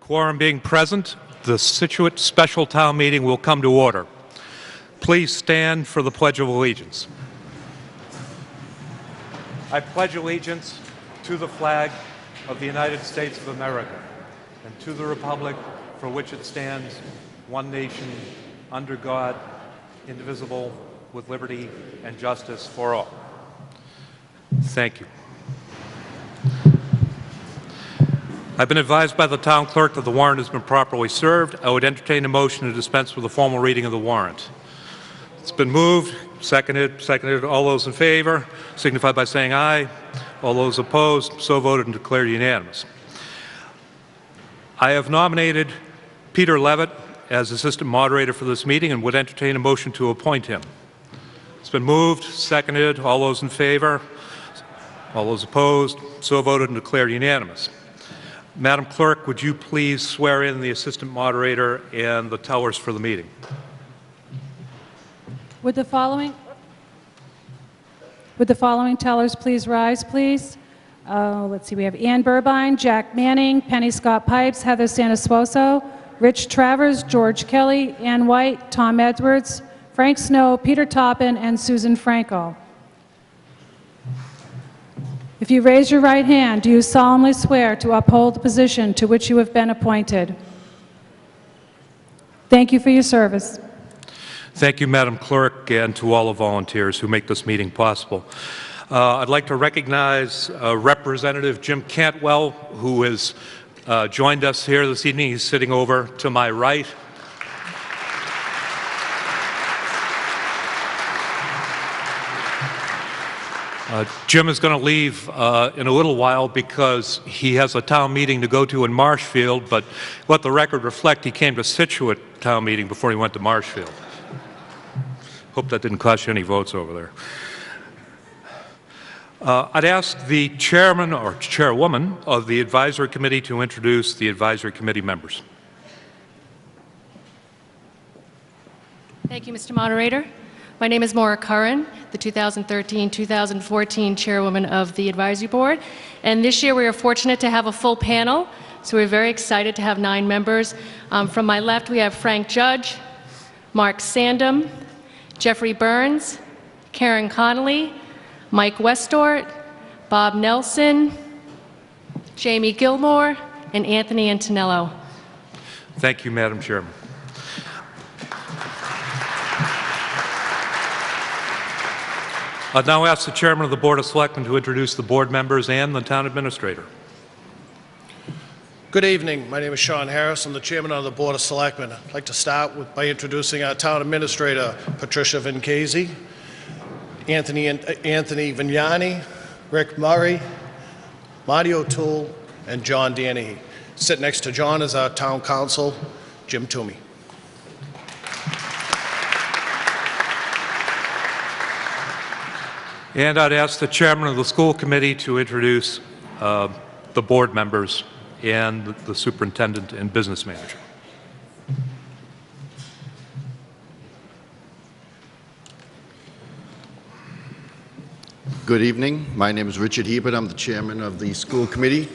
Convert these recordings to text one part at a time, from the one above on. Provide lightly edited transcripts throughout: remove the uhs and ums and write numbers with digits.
Quorum being present, the Scituate Special Town Meeting will come to order. Please stand for the Pledge of Allegiance. I pledge allegiance to the flag of the United States of America and to the republic for which it stands, one nation, under God, indivisible, with liberty and justice for all. Thank you. I've been advised by the town clerk that the warrant has been properly served. I would entertain a motion to dispense with the formal reading of the warrant. It's been moved, seconded. All those in favor signify by saying aye. All those opposed, so voted and declared unanimous. I have nominated Peter Levitt as assistant moderator for this meeting and would entertain a motion to appoint him. It's been moved, seconded. All those in favor, all those opposed, so voted and declared unanimous. Madam Clerk, would you please swear in the assistant moderator and the tellers for the meeting? Would the following tellers please rise, please? Let's see, we have Ann Burbine, Jack Manning, Penny Scott Pipes, Heather Santasposo, Rich Travers, George Kelly, Ann White, Tom Edwards, Frank Snow, Peter Toppin, and Susan Franco. If you raise your right hand, do you solemnly swear to uphold the position to which you have been appointed? Thank you for your service. Thank you, Madam Clerk, and to all the volunteers who make this meeting possible. I'd like to recognize Representative Jim Cantwell, who has joined us here this evening. He's sitting over to my right. Jim is going to leave in a little while because he has a town meeting to go to in Marshfield, but let the record reflect he came to Scituate town meeting before he went to Marshfield. Hope that didn't cost you any votes over there. I'd ask the chairman or chairwoman of the advisory committee to introduce the advisory committee members. Thank you, Mr. Moderator. My name is Maura Curran, the 2013-2014 chairwoman of the advisory board. And this year we are fortunate to have a full panel, so we're very excited to have 9 members. From my left we have Frank Judge, Mark Sandom, Jeffrey Burns, Karen Connolly, Mike Westort, Bob Nelson, Jamie Gilmore, and Anthony Antonello. Thank you, Madam Chairman. I'd now ask the Chairman of the Board of Selectmen to introduce the board members and the Town Administrator. Good evening. My name is Sean Harris. I'm the Chairman of the Board of Selectmen. I'd like to start by introducing our Town Administrator, Patricia Vincasi, Anthony Vignani, Rick Murray, Marty O'Toole, and John Danahy. Sitting next to John is our Town Council, Jim Toomey. And I'd ask the chairman of the school committee to introduce the board members and the superintendent and business manager. Good evening. My name is Richard Hebert. I'm the chairman of the school committee.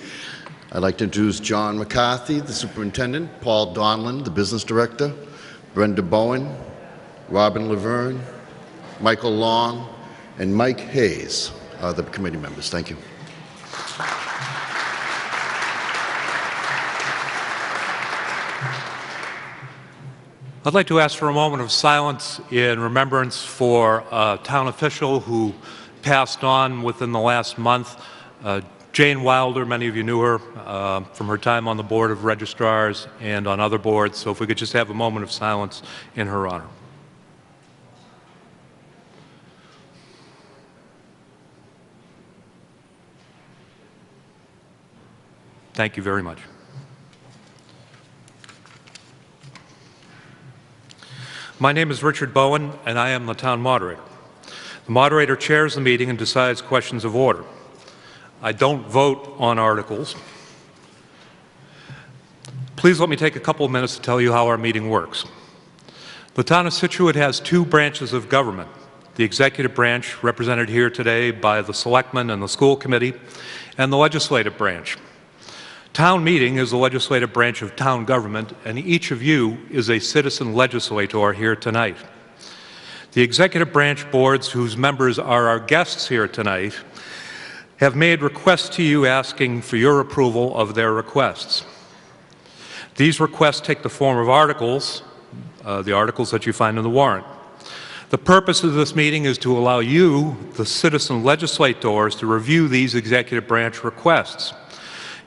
I'd like to introduce John McCarthy, the superintendent, Paul Donlan, the business director, Brenda Bowen, Robin Laverne, Michael Long, and Mike Hayes are the committee members. Thank you. I'd like to ask for a moment of silence in remembrance for a town official who passed on within the last month. Jane Wilder, many of you knew her from her time on the Board of Registrars and on other boards, so if we could just have a moment of silence in her honor. Thank you very much. My name is Richard Bowen, and I am the town moderator. The moderator chairs the meeting and decides questions of order. I don't vote on articles. Please let me take a couple of minutes to tell you how our meeting works. The town of Scituate has 2 branches of government. The executive branch, represented here today by the selectmen and the school committee, and the legislative branch. Town meeting is the legislative branch of town government, and each of you is a citizen legislator here tonight. The executive branch boards, whose members are our guests here tonight, have made requests to you asking for your approval of their requests. These requests take the form of articles, the articles that you find in the warrant. The purpose of this meeting is to allow you, the citizen legislators, to review these executive branch requests.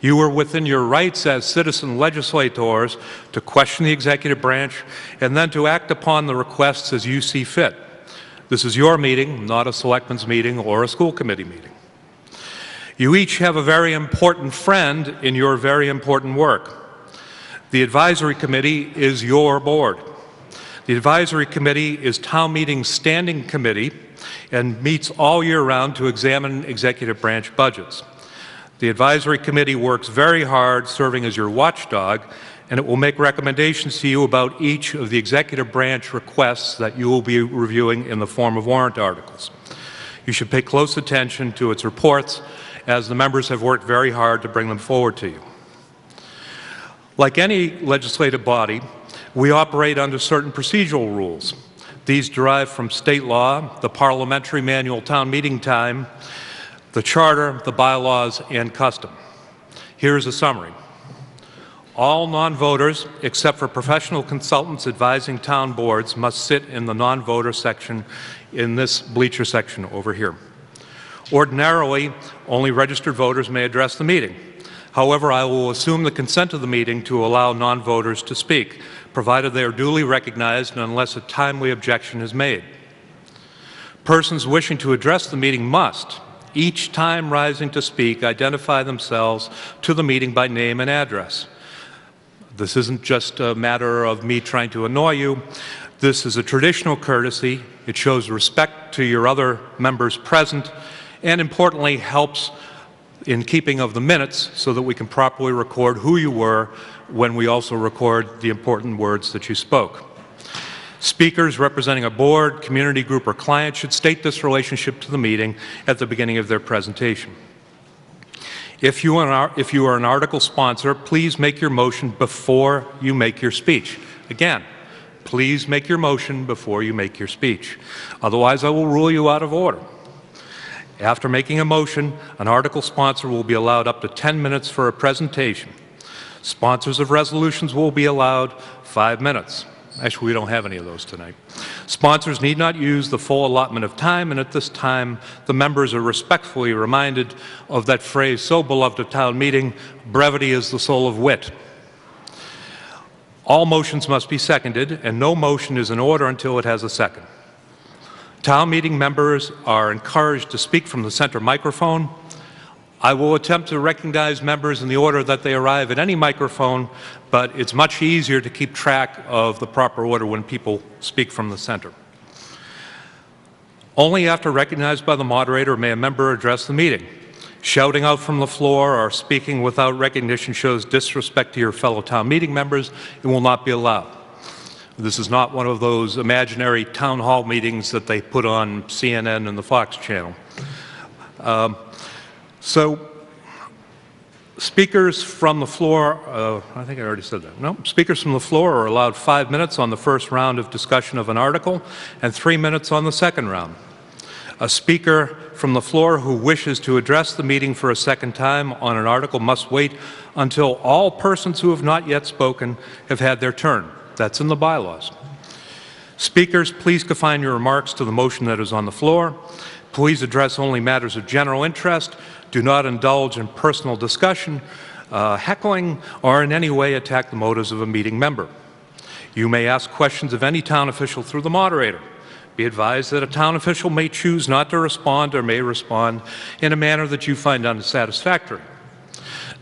You are within your rights as citizen legislators to question the executive branch and then to act upon the requests as you see fit. This is your meeting, not a selectmen's meeting or a school committee meeting. You each have a very important friend in your very important work. The advisory committee is your board. The advisory committee is town meeting's standing committee and meets all year round to examine executive branch budgets. The advisory committee works very hard serving as your watchdog, and it will make recommendations to you about each of the executive branch requests that you will be reviewing in the form of warrant articles. You should pay close attention to its reports, as the members have worked very hard to bring them forward to you. Like any legislative body, we operate under certain procedural rules. These derive from state law, the parliamentary manual town meeting time, the charter, the bylaws, and custom. Here's a summary. All non-voters, except for professional consultants advising town boards, must sit in the non-voter section in this bleacher section over here. Ordinarily, only registered voters may address the meeting. However, I will assume the consent of the meeting to allow non-voters to speak, provided they are duly recognized and unless a timely objection is made. Persons wishing to address the meeting must, each time rising to speak, identify themselves to the meeting by name and address. This isn't just a matter of me trying to annoy you. This is a traditional courtesy. It shows respect to your other members present and, importantly, helps in keeping of the minutes so that we can properly record who you were when we also record the important words that you spoke. Speakers representing a board, community group, or client should state this relationship to the meeting at the beginning of their presentation. If you are an article sponsor, please make your motion before you make your speech. Again, please make your motion before you make your speech. Otherwise, I will rule you out of order. After making a motion, an article sponsor will be allowed up to 10 minutes for a presentation. Sponsors of resolutions will be allowed 5 minutes. Actually, we don't have any of those tonight. Sponsors need not use the full allotment of time, and at this time, the members are respectfully reminded of that phrase so beloved at town meeting, brevity is the soul of wit. All motions must be seconded, and no motion is in order until it has a second. Town meeting members are encouraged to speak from the center microphone. I will attempt to recognize members in the order that they arrive at any microphone, but it's much easier to keep track of the proper order when people speak from the center. Only after recognized by the moderator may a member address the meeting. Shouting out from the floor or speaking without recognition shows disrespect to your fellow town meeting members and will not be allowed. This is not one of those imaginary town hall meetings that they put on CNN and the Fox channel. So, speakers from the floor, I think I already said that. No, speakers from the floor are allowed 5 minutes on the first round of discussion of an article and 3 minutes on the second round. A speaker from the floor who wishes to address the meeting for a second time on an article must wait until all persons who have not yet spoken have had their turn. That's in the bylaws. Speakers, please confine your remarks to the motion that is on the floor. Please address only matters of general interest. Do not indulge in personal discussion, heckling, or in any way attack the motives of a meeting member. You may ask questions of any town official through the moderator. Be advised that a town official may choose not to respond or may respond in a manner that you find unsatisfactory.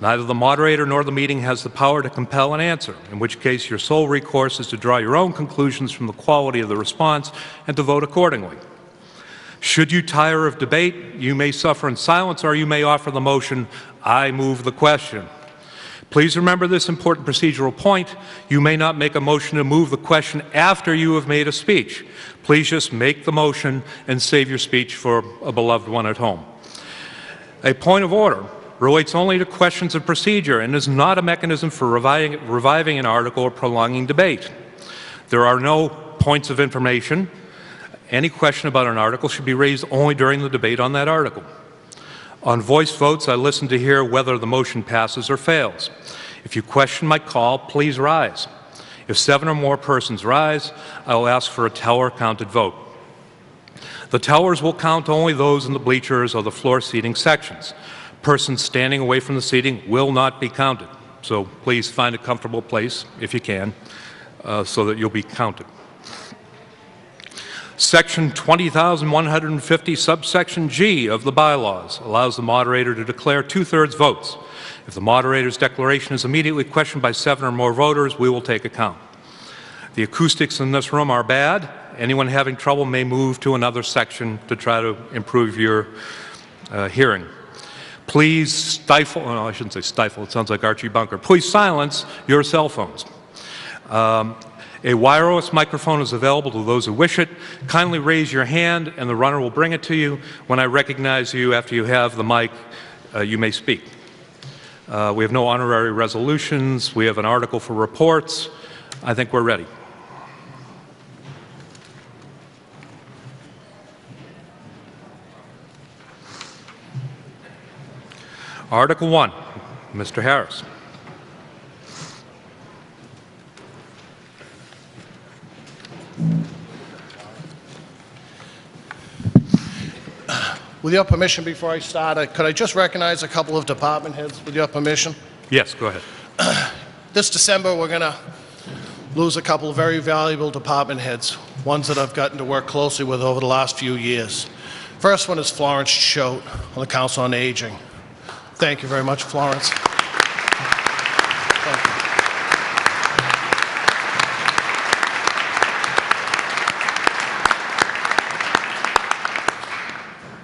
Neither the moderator nor the meeting has the power to compel an answer, in which case your sole recourse is to draw your own conclusions from the quality of the response and to vote accordingly. Should you tire of debate, you may suffer in silence or you may offer the motion, I move the question. Please remember this important procedural point. You may not make a motion to move the question after you have made a speech. Please just make the motion and save your speech for a beloved one at home. A point of order. relates only to questions of procedure and is not a mechanism for reviving an article or prolonging debate. There are no points of information. Any question about an article should be raised only during the debate on that article. On voice votes, I listen to hear whether the motion passes or fails. If you question my call, please rise. If 7 or more persons rise, I will ask for a teller-counted vote. The tellers will count only those in the bleachers or the floor seating sections. Persons standing away from the seating will not be counted. So please find a comfortable place, if you can, so that you'll be counted. Section 20,150, subsection G of the bylaws allows the moderator to declare 2/3 votes. If the moderator's declaration is immediately questioned by 7 or more voters, we will take account. The acoustics in this room are bad. Anyone having trouble may move to another section to try to improve your hearing. Please stifle, no, I shouldn't say stifle, it sounds like Archie Bunker. Please silence your cell phones. A wireless microphone is available to those who wish it. Kindly raise your hand and the runner will bring it to you. When I recognize you after you have the mic, you may speak. We have no honorary resolutions. We have an article for reports. I think we're ready. Article 1, Mr. Harris. With your permission, before I start, could I just recognize a couple of department heads, with your permission? Yes, go ahead. This December, we're going to lose a couple of very valuable department heads, ones that I've gotten to work closely with over the last few years. First one is Florence Choate on the Council on Aging. Thank you very much, Florence. Thank you.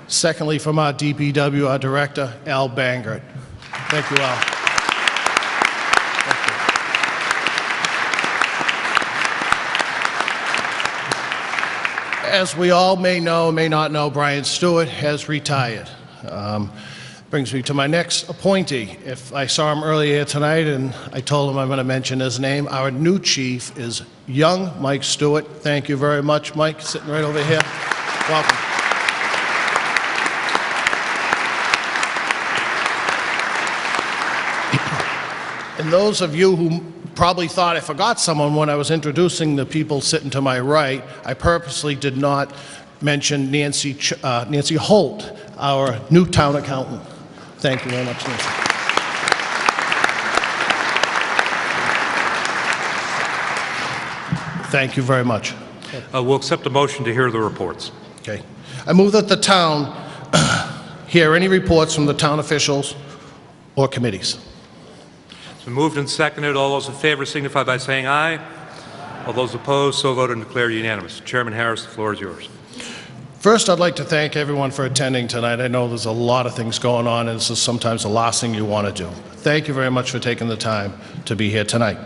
Secondly, from our DPW, our Director, Al Bangert. Thank you, Al. Thank you. As we all may know, may not know, Brian Stewart has retired. Brings me to my next appointee. If I saw him earlier tonight and I told him I'm going to mention his name, our new chief is young Mike Stewart. Thank you very much, Mike, sitting right over here. Welcome. And those of you who probably thought I forgot someone when I was introducing the people sitting to my right, I purposely did not mention Nancy Holt, our new town accountant. Thank you very much, Nancy. Thank you very much. We'll accept a motion to hear the reports. Okay. I move that the town hear any reports from the town officials or committees. It's been moved and seconded. All those in favor signify by saying aye. All those opposed, so voted and declared unanimous. Chairman Harris, the floor is yours. First, I'd like to thank everyone for attending tonight. I know there's a lot of things going on, and this is sometimes the last thing you want to do. Thank you very much for taking the time to be here tonight.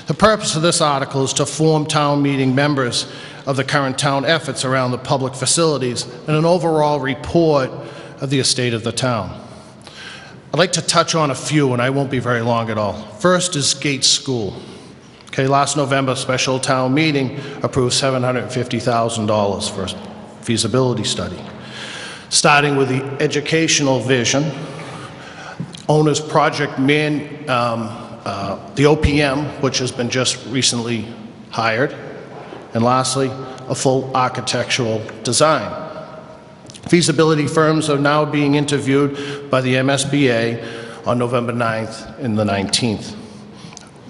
The purpose of this article is to inform town meeting members of the current town efforts around the public facilities and an overall report of the estate of the town. I'd like to touch on a few, and I won't be very long at all. First is Gates School. Okay, last November, special town meeting approved $750,000 for a feasibility study. Starting with the educational vision, owner's project the OPM, which has been just recently hired, and lastly, a full architectural design. Feasibility firms are now being interviewed by the MSBA on November 9th and the 19th.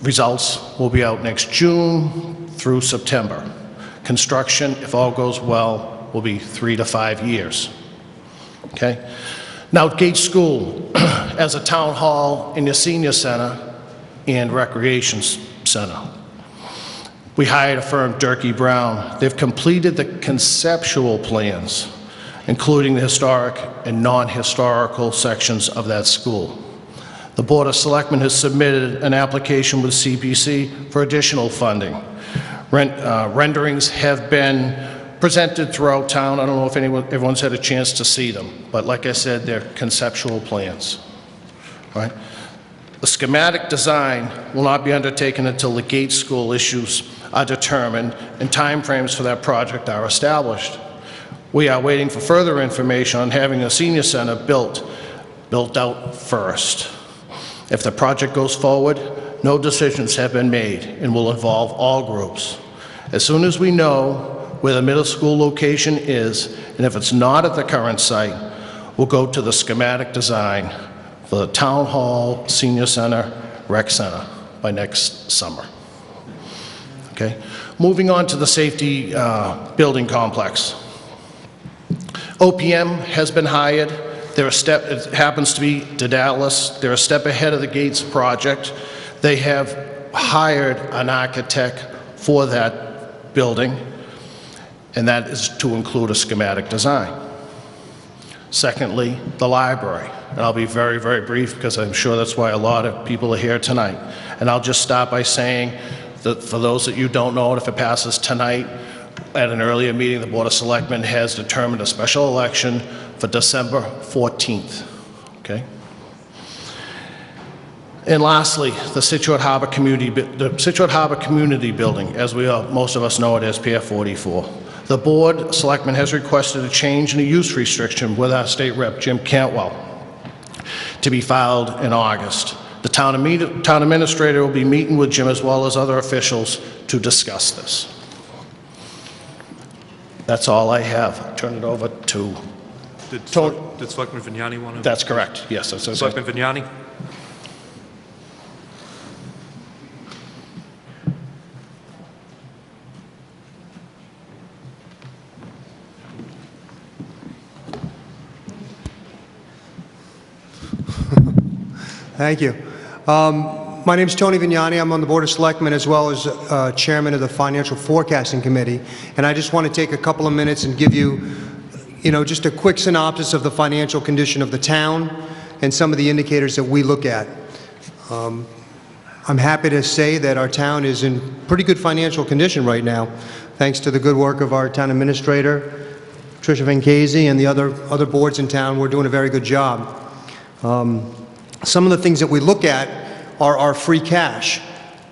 Results will be out next June through September. Construction, if all goes well, will be 3 to 5 years. Okay? Now, Gates School, as a town hall and a senior center and recreation center. We hired a firm, Durkee Brown. They've completed the conceptual plans, including the historic and non-historical sections of that school. The Board of Selectmen has submitted an application with CPC for additional funding. Renderings have been presented throughout town. I don't know if everyone's had a chance to see them, but like I said, they're conceptual plans. Right? The schematic design will not be undertaken until the Gates School issues are determined and timeframes for that project are established. We are waiting for further information on having a senior center built out first. If the project goes forward, no decisions have been made and will involve all groups. As soon as we know where the middle school location is, and if it's not at the current site, we'll go to the schematic design for the Town Hall, Senior Center, Rec Center by next summer. Okay? Moving on to the safety building complex. OPM has been hired. It happens to be Daedalus. They're a step ahead of the Gates project. They have hired an architect for that building, and that is to include a schematic design. Secondly, the library. And I'll be very, very brief because I'm sure that's why a lot of people are here tonight. And I'll just start by saying that for those that you don't know, if it passes tonight, at an earlier meeting, the Board of Selectmen has determined a special election for December 14th. Okay? And lastly, the Scituate Harbor Community Building, as most of us know it as Pier 44. The Board of Selectmen has requested a change in the use restriction with our State Rep, Jim Cantwell, to be filed in August. The town administrator will be meeting with Jim as well as other officials to discuss this. That's all I have. I'll turn it over to Tony. Did Selectman Vignani want to? That's correct. Yes, that's Selectman Vignani? Thank you. My name is Tony Vignani. I'm on the Board of Selectmen as well as Chairman of the Financial Forecasting Committee. And I just want to take a couple of minutes and give you, just a quick synopsis of the financial condition of the town and some of the indicators that we look at. I'm happy to say that our town is in pretty good financial condition right now, thanks to the good work of our town administrator, Patricia Venkasey, and the other boards in town. We're doing a very good job. Some of the things that we look at are our free cash.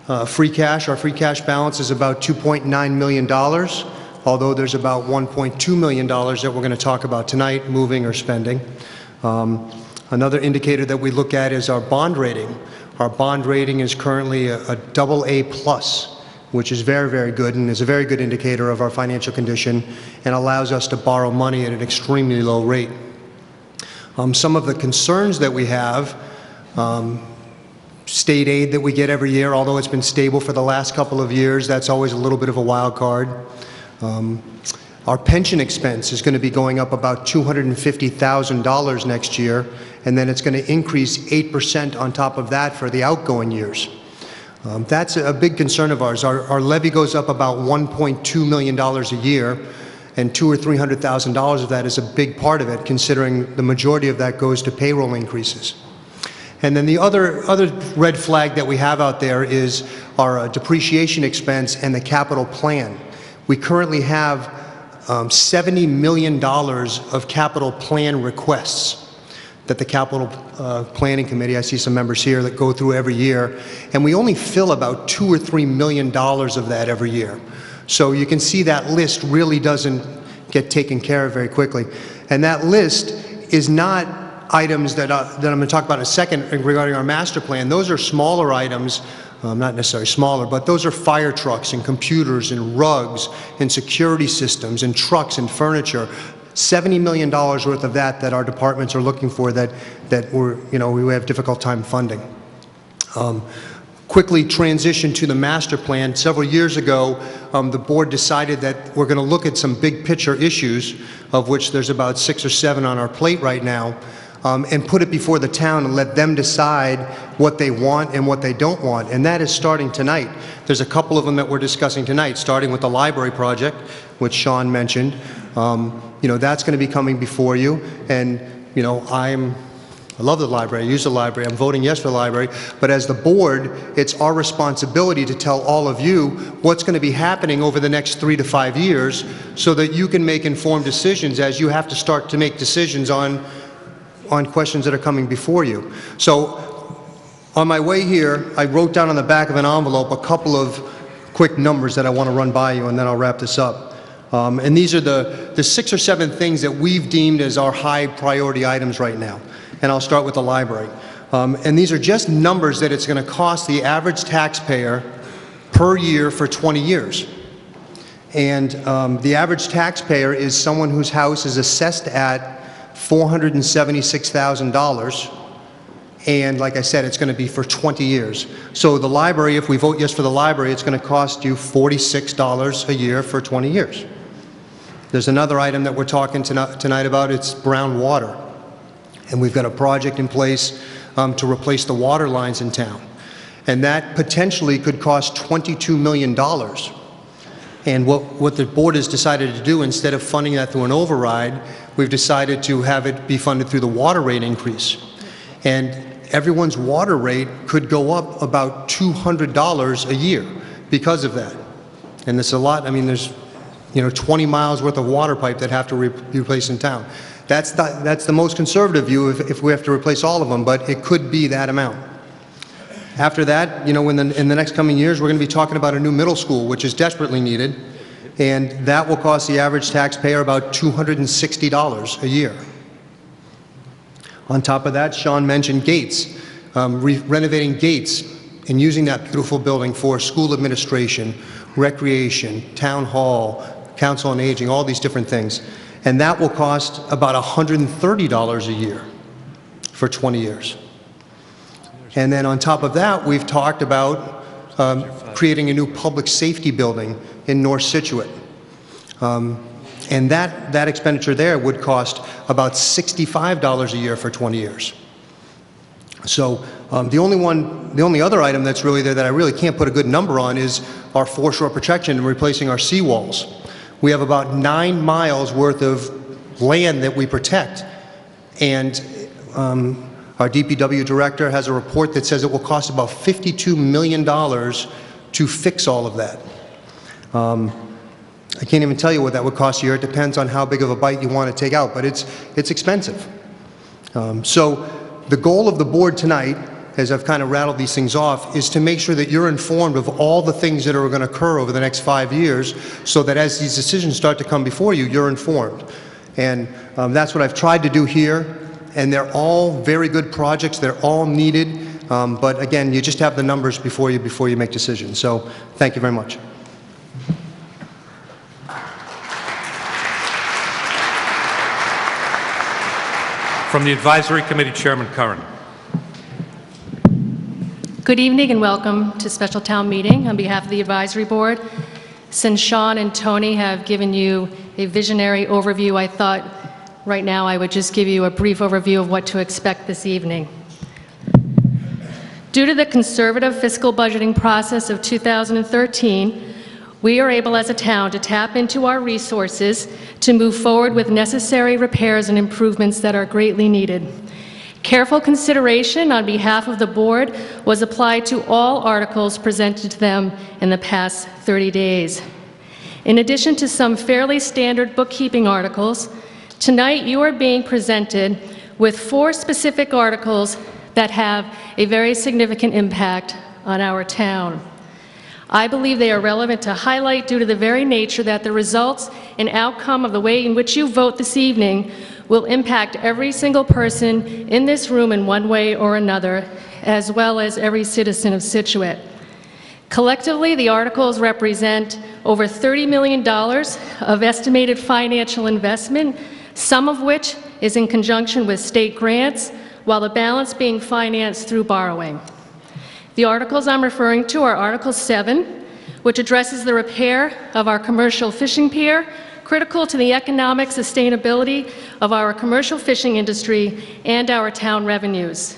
Our free cash balance is about $2.9 million, although there's about $1.2 million that we're going to talk about tonight, moving or spending. Another indicator that we look at is our bond rating. Our bond rating is currently a AA+, which is very, very good and is a very good indicator of our financial condition and allows us to borrow money at an extremely low rate. Some of the concerns that we have, state aid that we get every year, although it's been stable for the last couple of years, that's always a little bit of a wild card. Our pension expense is going to be going up about $250,000 next year, and then it's going to increase 8% on top of that for the outgoing years. That's a big concern of ours. Our levy goes up about $1.2 million a year, and $200,000 or $300,000 of that is a big part of it, considering the majority of that goes to payroll increases. And then the other red flag that we have out there is our depreciation expense and the capital plan. We currently have $70 million of capital plan requests that the capital planning committee, I see some members here that go through every year, and we only fill about $2 or $3 million of that every year. So you can see that list really doesn't get taken care of very quickly. And that list is not items that I'm going to talk about in a second regarding our master plan. Those are smaller items, not necessarily smaller, but those are fire trucks and computers and rugs and security systems and trucks and furniture. $70 million worth of that our departments are looking for that we have difficult time funding. Quickly transition to the master plan. Several years ago, the board decided that we're going to look at some big picture issues, of which there's about 6 or 7 on our plate right now, and put it before the town and let them decide what they want and what they don't want. And that is starting tonight. There's a couple of them that we're discussing tonight, starting with the library project, which Sean mentioned. That's going to be coming before you. And, I love the library, I use the library, I'm voting yes for the library, but as the board, it's our responsibility to tell all of you what's going to be happening over the next 3 to 5 years so that you can make informed decisions as you have to start to make decisions on questions that are coming before you. So On my way here, I wrote down on the back of an envelope a couple of quick numbers that I want to run by you, and then I'll wrap this up. And these are the 6 or 7 things that we've deemed as our high priority items right now. And I'll start with the library. And these are just numbers that it's going to cost the average taxpayer per year for 20 years. And the average taxpayer is someone whose house is assessed at $476,000. And like I said, it's going to be for 20 years. So the library, if we vote yes for the library, it's going to cost you $46 a year for 20 years. There's another item that we're talking tonight about. It's brown water. And we've got a project in place to replace the water lines in town. And that potentially could cost $22 million. And what the board has decided to do, instead of funding that through an override, we've decided to have it be funded through the water rate increase. And everyone's water rate could go up about $200 a year because of that. And there's a lot, I mean, there's 20 miles worth of water pipe that have to be replaced in town. That's the most conservative view if we have to replace all of them, but it could be that amount. After that, in the next coming years, we're going to be talking about a new middle school, which is desperately needed, and that will cost the average taxpayer about $260 a year. On top of that, Sean mentioned gates, renovating gates and using that beautiful building for school administration, recreation, town hall, council on aging, all these different things. And that will cost about $130 a year for 20 years. And then on top of that, we've talked about creating a new public safety building in North Scituate. And that expenditure there would cost about $65 a year for 20 years. So the only other item that's really there that I really can't put a good number on is our foreshore protection and replacing our seawalls. We have about 9 miles worth of land that we protect. And our DPW director has a report that says it will cost about $52 million to fix all of that. I can't even tell you what that would cost a year. It depends on how big of a bite you want to take out, but it's expensive. So the goal of the board tonight, as I've kind of rattled these things off, is to make sure that you're informed of all the things that are going to occur over the next 5 years, so that as these decisions start to come before you, you're informed. And that's what I've tried to do here. And they're all very good projects. They're all needed. But again, you just have the numbers before you make decisions. So thank you very much. From the Advisory Committee, Chairman Curran. Good evening and welcome to special town meeting on behalf of the Advisory Board. Since Sean and Tony have given you a visionary overview, I thought right now I would just give you a brief overview of what to expect this evening. Due to the conservative fiscal budgeting process of 2013, we are able as a town to tap into our resources to move forward with necessary repairs and improvements that are greatly needed. Careful consideration on behalf of the board was applied to all articles presented to them in the past 30 days. In addition to some fairly standard bookkeeping articles, tonight you are being presented with 4 specific articles that have a very significant impact on our town. I believe they are relevant to highlight due to the very nature that the results and outcome of the way in which you vote this evening will impact every single person in this room in one way or another, as well as every citizen of Scituate. Collectively, the articles represent over $30 million of estimated financial investment, some of which is in conjunction with state grants, while the balance being financed through borrowing. The articles I'm referring to are Article 7, which addresses the repair of our commercial fishing pier, critical to the economic sustainability of our commercial fishing industry and our town revenues.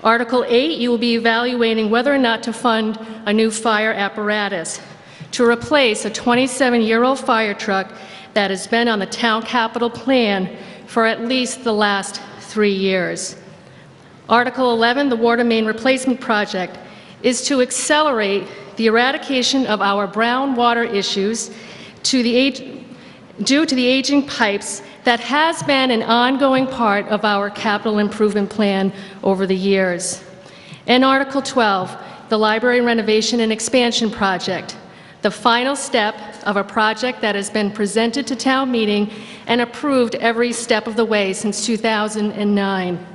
Article 8, you will be evaluating whether or not to fund a new fire apparatus to replace a 27-year-old fire truck that has been on the town capital plan for at least the last 3 years. Article 11, the water main replacement project, is to accelerate the eradication of our brown water issues due to the aging pipes that has been an ongoing part of our capital improvement plan over the years. And Article 12, the Library Renovation and Expansion Project, the final step of a project that has been presented to town meeting and approved every step of the way since 2009.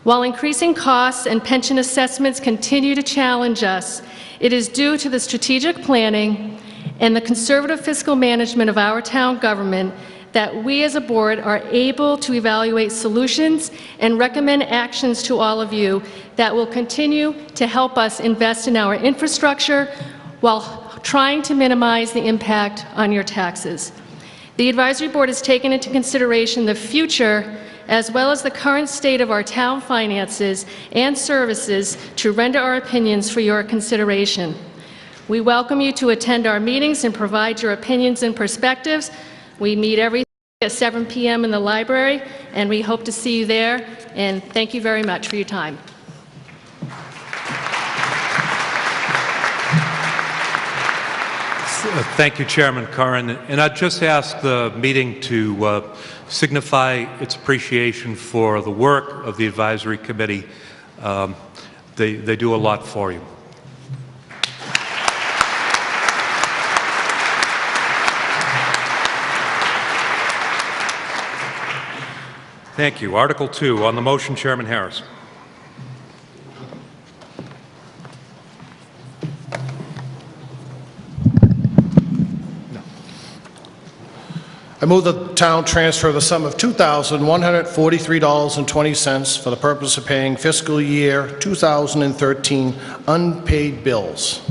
While increasing costs and pension assessments continue to challenge us, it is due to the strategic planning and the conservative fiscal management of our town government that we as a board are able to evaluate solutions and recommend actions to all of you that will continue to help us invest in our infrastructure while trying to minimize the impact on your taxes. The advisory board has taken into consideration the future as well as the current state of our town finances and services to render our opinions for your consideration. We welcome you to attend our meetings and provide your opinions and perspectives. We meet every at 7 p.m. in the library, and we hope to see you there. And thank you very much for your time. Thank you, Chairman Curran. And I'd just ask the meeting to signify its appreciation for the work of the advisory committee. They do a lot for you. Thank you. Article 2, on the motion, Chairman Harris. I move the town transfer the sum of $2,143.20 for the purpose of paying fiscal year 2013 unpaid bills.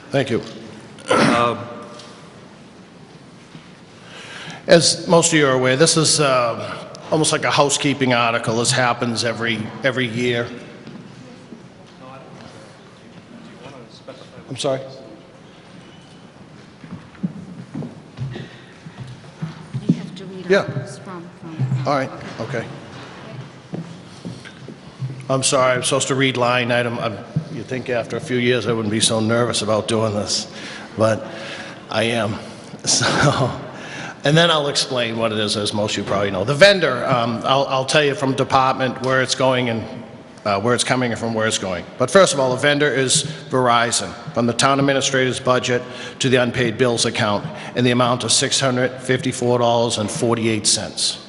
Thank you. As most of you are aware, this is almost like a housekeeping article. This happens every year. I'm sorry? Yeah. All right, okay. I'm sorry, I'm supposed to read line item. You'd think after a few years I wouldn't be so nervous about doing this, but I am. So, and then I'll explain what it is, as most of you probably know. The vendor, I'll tell you from department where it's going and where it's coming and from where it's going. But first of all, the vendor is Verizon, from the town administrator's budget to the unpaid bills account in the amount of $654.48.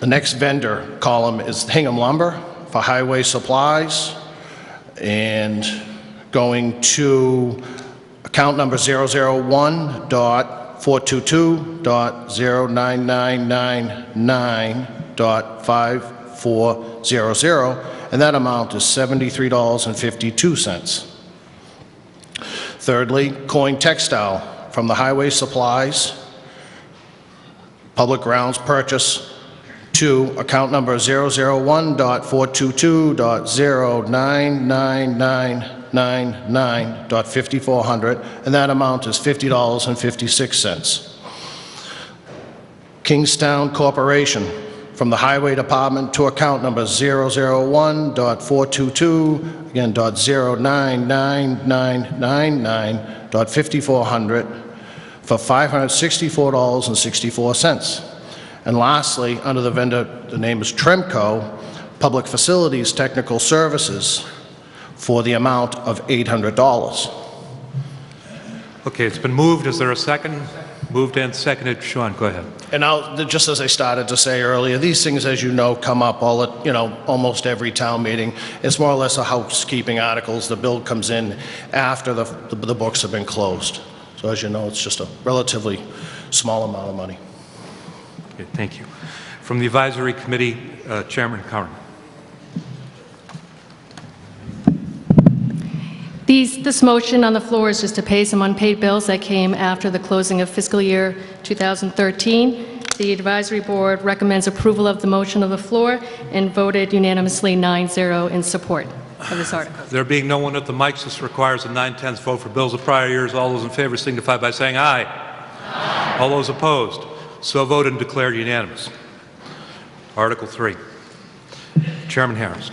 The next vendor column is Hingham Lumber for highway supplies, and going to account number 001.422.09999.5400, and that amount is $73.52. Thirdly, Coin Textile from the highway supplies, public grounds purchase, to account number 001.422.09999.5400, and that amount is $50.56. Kingstown Corporation from the Highway Department to account number 001.422, again, .09999.5400 for $564.64. And lastly, under the vendor, the name is Tremco, Public Facilities Technical Services, for the amount of $800. Okay, it's been moved. Is there a second? Moved and seconded. Sean, go ahead. And just as I started to say earlier, these things, as you know, come up almost every town meeting. It's more or less a housekeeping articles. The bill comes in after the books have been closed. So as you know, it's just a relatively small amount of money. Okay, thank you. From the Advisory Committee, Chairman Curran. This motion on the floor is just to pay some unpaid bills that came after the closing of fiscal year 2013. The Advisory Board recommends approval of the motion on the floor and voted unanimously 9-0 in support of this article. There being no one at the mics, this requires a 9/10 vote for bills of prior years. All those in favor signify by saying aye. Aye. All those opposed? So voted and declared unanimous. Article 3. Chairman Harris.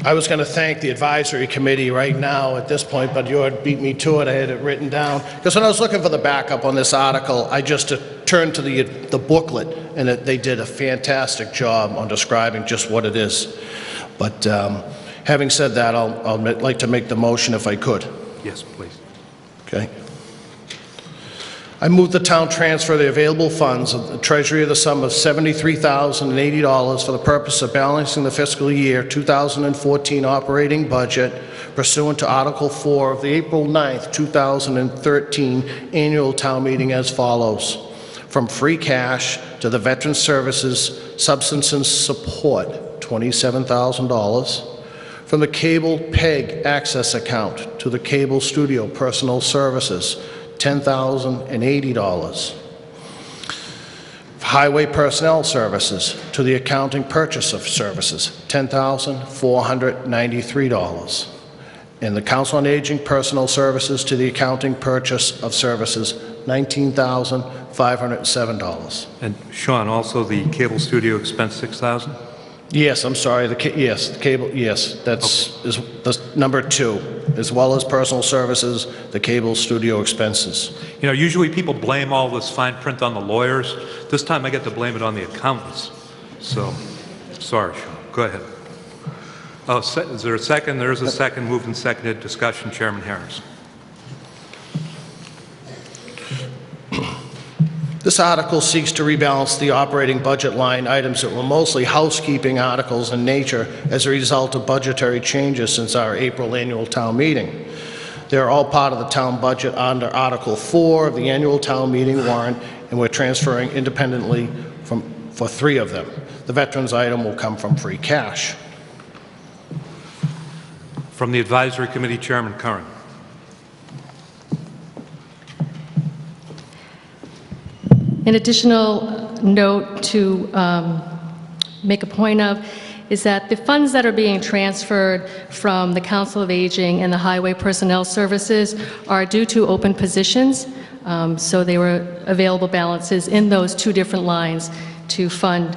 I was going to thank the advisory committee right now at this point, but you had beat me to it. I had it written down. Because when I was looking for the backup on this article, I just turned to the booklet, and they did a fantastic job on describing just what it is. But having said that, I'd like to make the motion if I could. Yes, please. Okay. I move the town transfer the available funds of the Treasury of the sum of $73,080 for the purpose of balancing the fiscal year 2014 operating budget pursuant to Article 4 of the April 9th, 2013 annual town meeting as follows. From free cash to the Veteran Services Subsistence and Support, $27,000. From the Cable PEG Access Account to the Cable Studio Personal Services, $10,080. Highway Personnel Services to the Accounting Purchase of Services, $10,493. And the Council on Aging Personal Services to the Accounting Purchase of Services, $19,507. And Sean, also the cable studio expense, $6,000? Yes, I'm sorry, the cable, yes, that's number 2, as well as personal services, the cable studio expenses. You know, usually people blame all this fine print on the lawyers. This time I get to blame it on the accountants. So, sorry, Sean. Go ahead. Oh, is there a second? There is a second. Moved and seconded. Discussion. Chairman Harris. This article seeks to rebalance the operating budget line items that were mostly housekeeping articles in nature as a result of budgetary changes since our April annual town meeting. They are all part of the town budget under Article 4 of the annual town meeting warrant, and we're transferring independently for 3 of them. The veterans item will come from free cash. From the Advisory Committee, Chairman Curran. An additional note to make a point of is that the funds that are being transferred from the Council of Aging and the Highway Personnel Services are due to open positions. So they were available balances in those 2 different lines to fund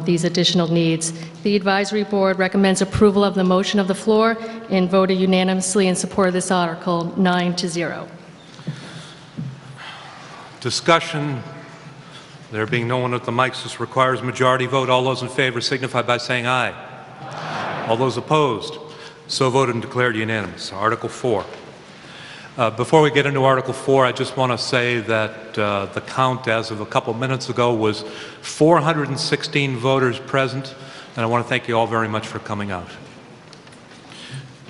these additional needs. The Advisory Board recommends approval of the motion of the floor and voted unanimously in support of this article, 9-0. Discussion. There being no one at the mics, this requires a majority vote. All those in favor signify by saying aye. Aye. All those opposed, so voted and declared unanimous. Article 4. Before we get into Article 4, I just want to say that the count as of a couple minutes ago was 416 voters present, and I want to thank you all very much for coming out.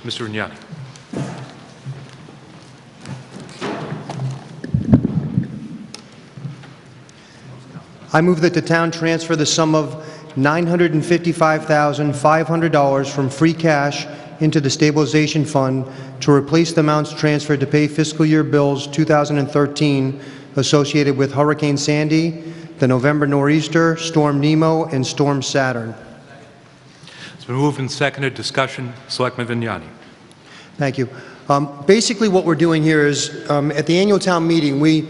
Mr. Vignani. I move that the town transfer the sum of $955,500 from free cash into the stabilization fund to replace the amounts transferred to pay fiscal year bills 2013 associated with Hurricane Sandy, the November nor'easter, Storm Nemo, and Storm Saturn. It's been moved and seconded. Discussion. Selectman Vignani. Thank you. Basically what we're doing here is at the annual town meeting we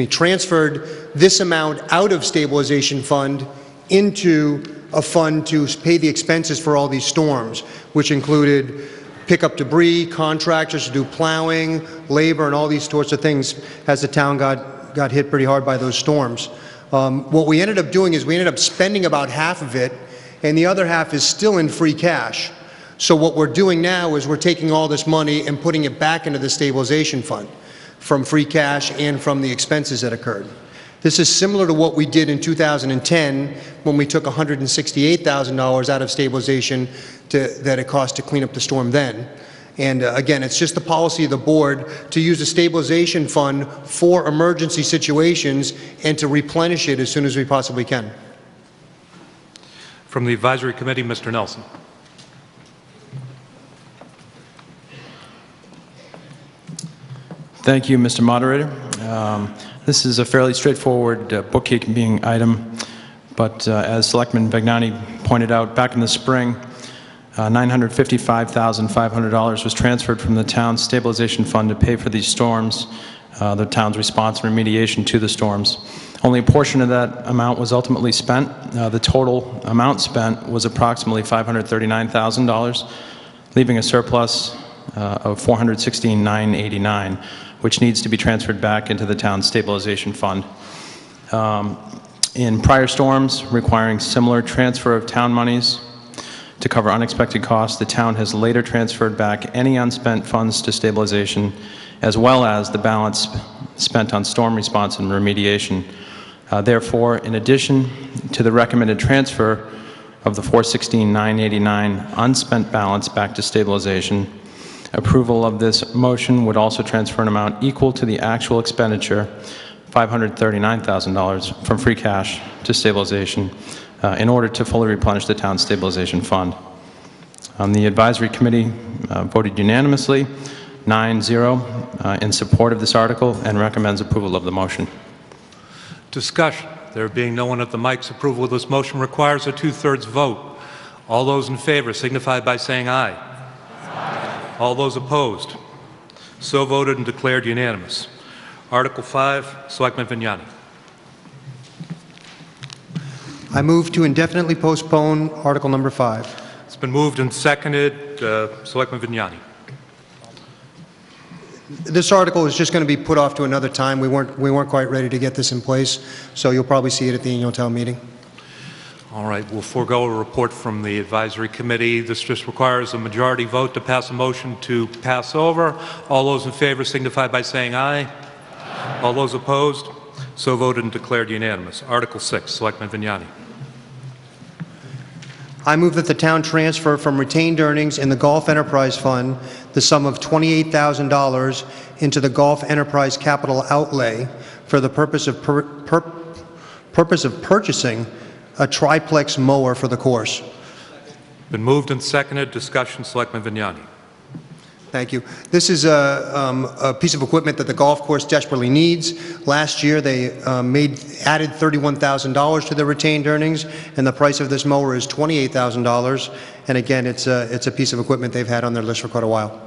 transferred this amount out of stabilization fund into a fund to pay the expenses for all these storms, which included pick up debris, contractors to do plowing, labor, and all these sorts of things as the town got hit pretty hard by those storms. What we ended up doing is we ended up spending about half of it, and the other half is still in free cash. So what we're doing now is we're taking all this money and putting it back into the stabilization fund from free cash and from the expenses that occurred. This is similar to what we did in 2010 when we took $168,000 out of stabilization that it cost to clean up the storm then. And again, it's just the policy of the board to use the stabilization fund for emergency situations and to replenish it as soon as we possibly can. From the Advisory Committee, Mr. Nelson. Thank you, Mr. Moderator. This is a fairly straightforward bookkeeping item, but as Selectman Vignani pointed out, back in the spring, $955,500 was transferred from the town's stabilization fund to pay for these storms, the town's response and remediation to the storms. Only a portion of that amount was ultimately spent. The total amount spent was approximately $539,000, leaving a surplus of $416,989. which needs to be transferred back into the town stabilization fund. In prior storms requiring similar transfer of town monies to cover unexpected costs, the town has later transferred back any unspent funds to stabilization, as well as the balance spent on storm response and remediation. Therefore, in addition to the recommended transfer of the $416,989 unspent balance back to stabilization, approval of this motion would also transfer an amount equal to the actual expenditure, $539,000, from free cash to stabilization in order to fully replenish the town's stabilization fund. The advisory committee voted unanimously, 9-0, in support of this article and recommends approval of the motion. Discussion. There being no one at the mics, approval of this motion requires a 2/3 vote. All those in favor signify by saying aye. Aye. All those opposed? So voted and declared unanimous. Article 5, Selectman Vignani. I move to indefinitely postpone Article number 5. It's been moved and seconded. Selectman Vignani. This article is just going to be put off to another time. We weren't quite ready to get this in place, so you'll probably see it at the annual town meeting. All right, we'll forego a report from the advisory committee. This just requires a majority vote to pass a motion to pass over. All those in favor signify by saying aye. Aye. All those opposed? So voted and declared unanimous. Article 6, Selectman Vignani. I move that the town transfer from retained earnings in the Golf Enterprise Fund the sum of $28,000 into the Golf Enterprise Capital Outlay for the purpose of purchasing a triplex mower for the course. Been moved and seconded. Discussion. Selectman Vignani. Thank you. This is a piece of equipment that the golf course desperately needs. Last year, they added $31,000 to their retained earnings, and the price of this mower is $28,000. And again, it's a piece of equipment they've had on their list for quite a while.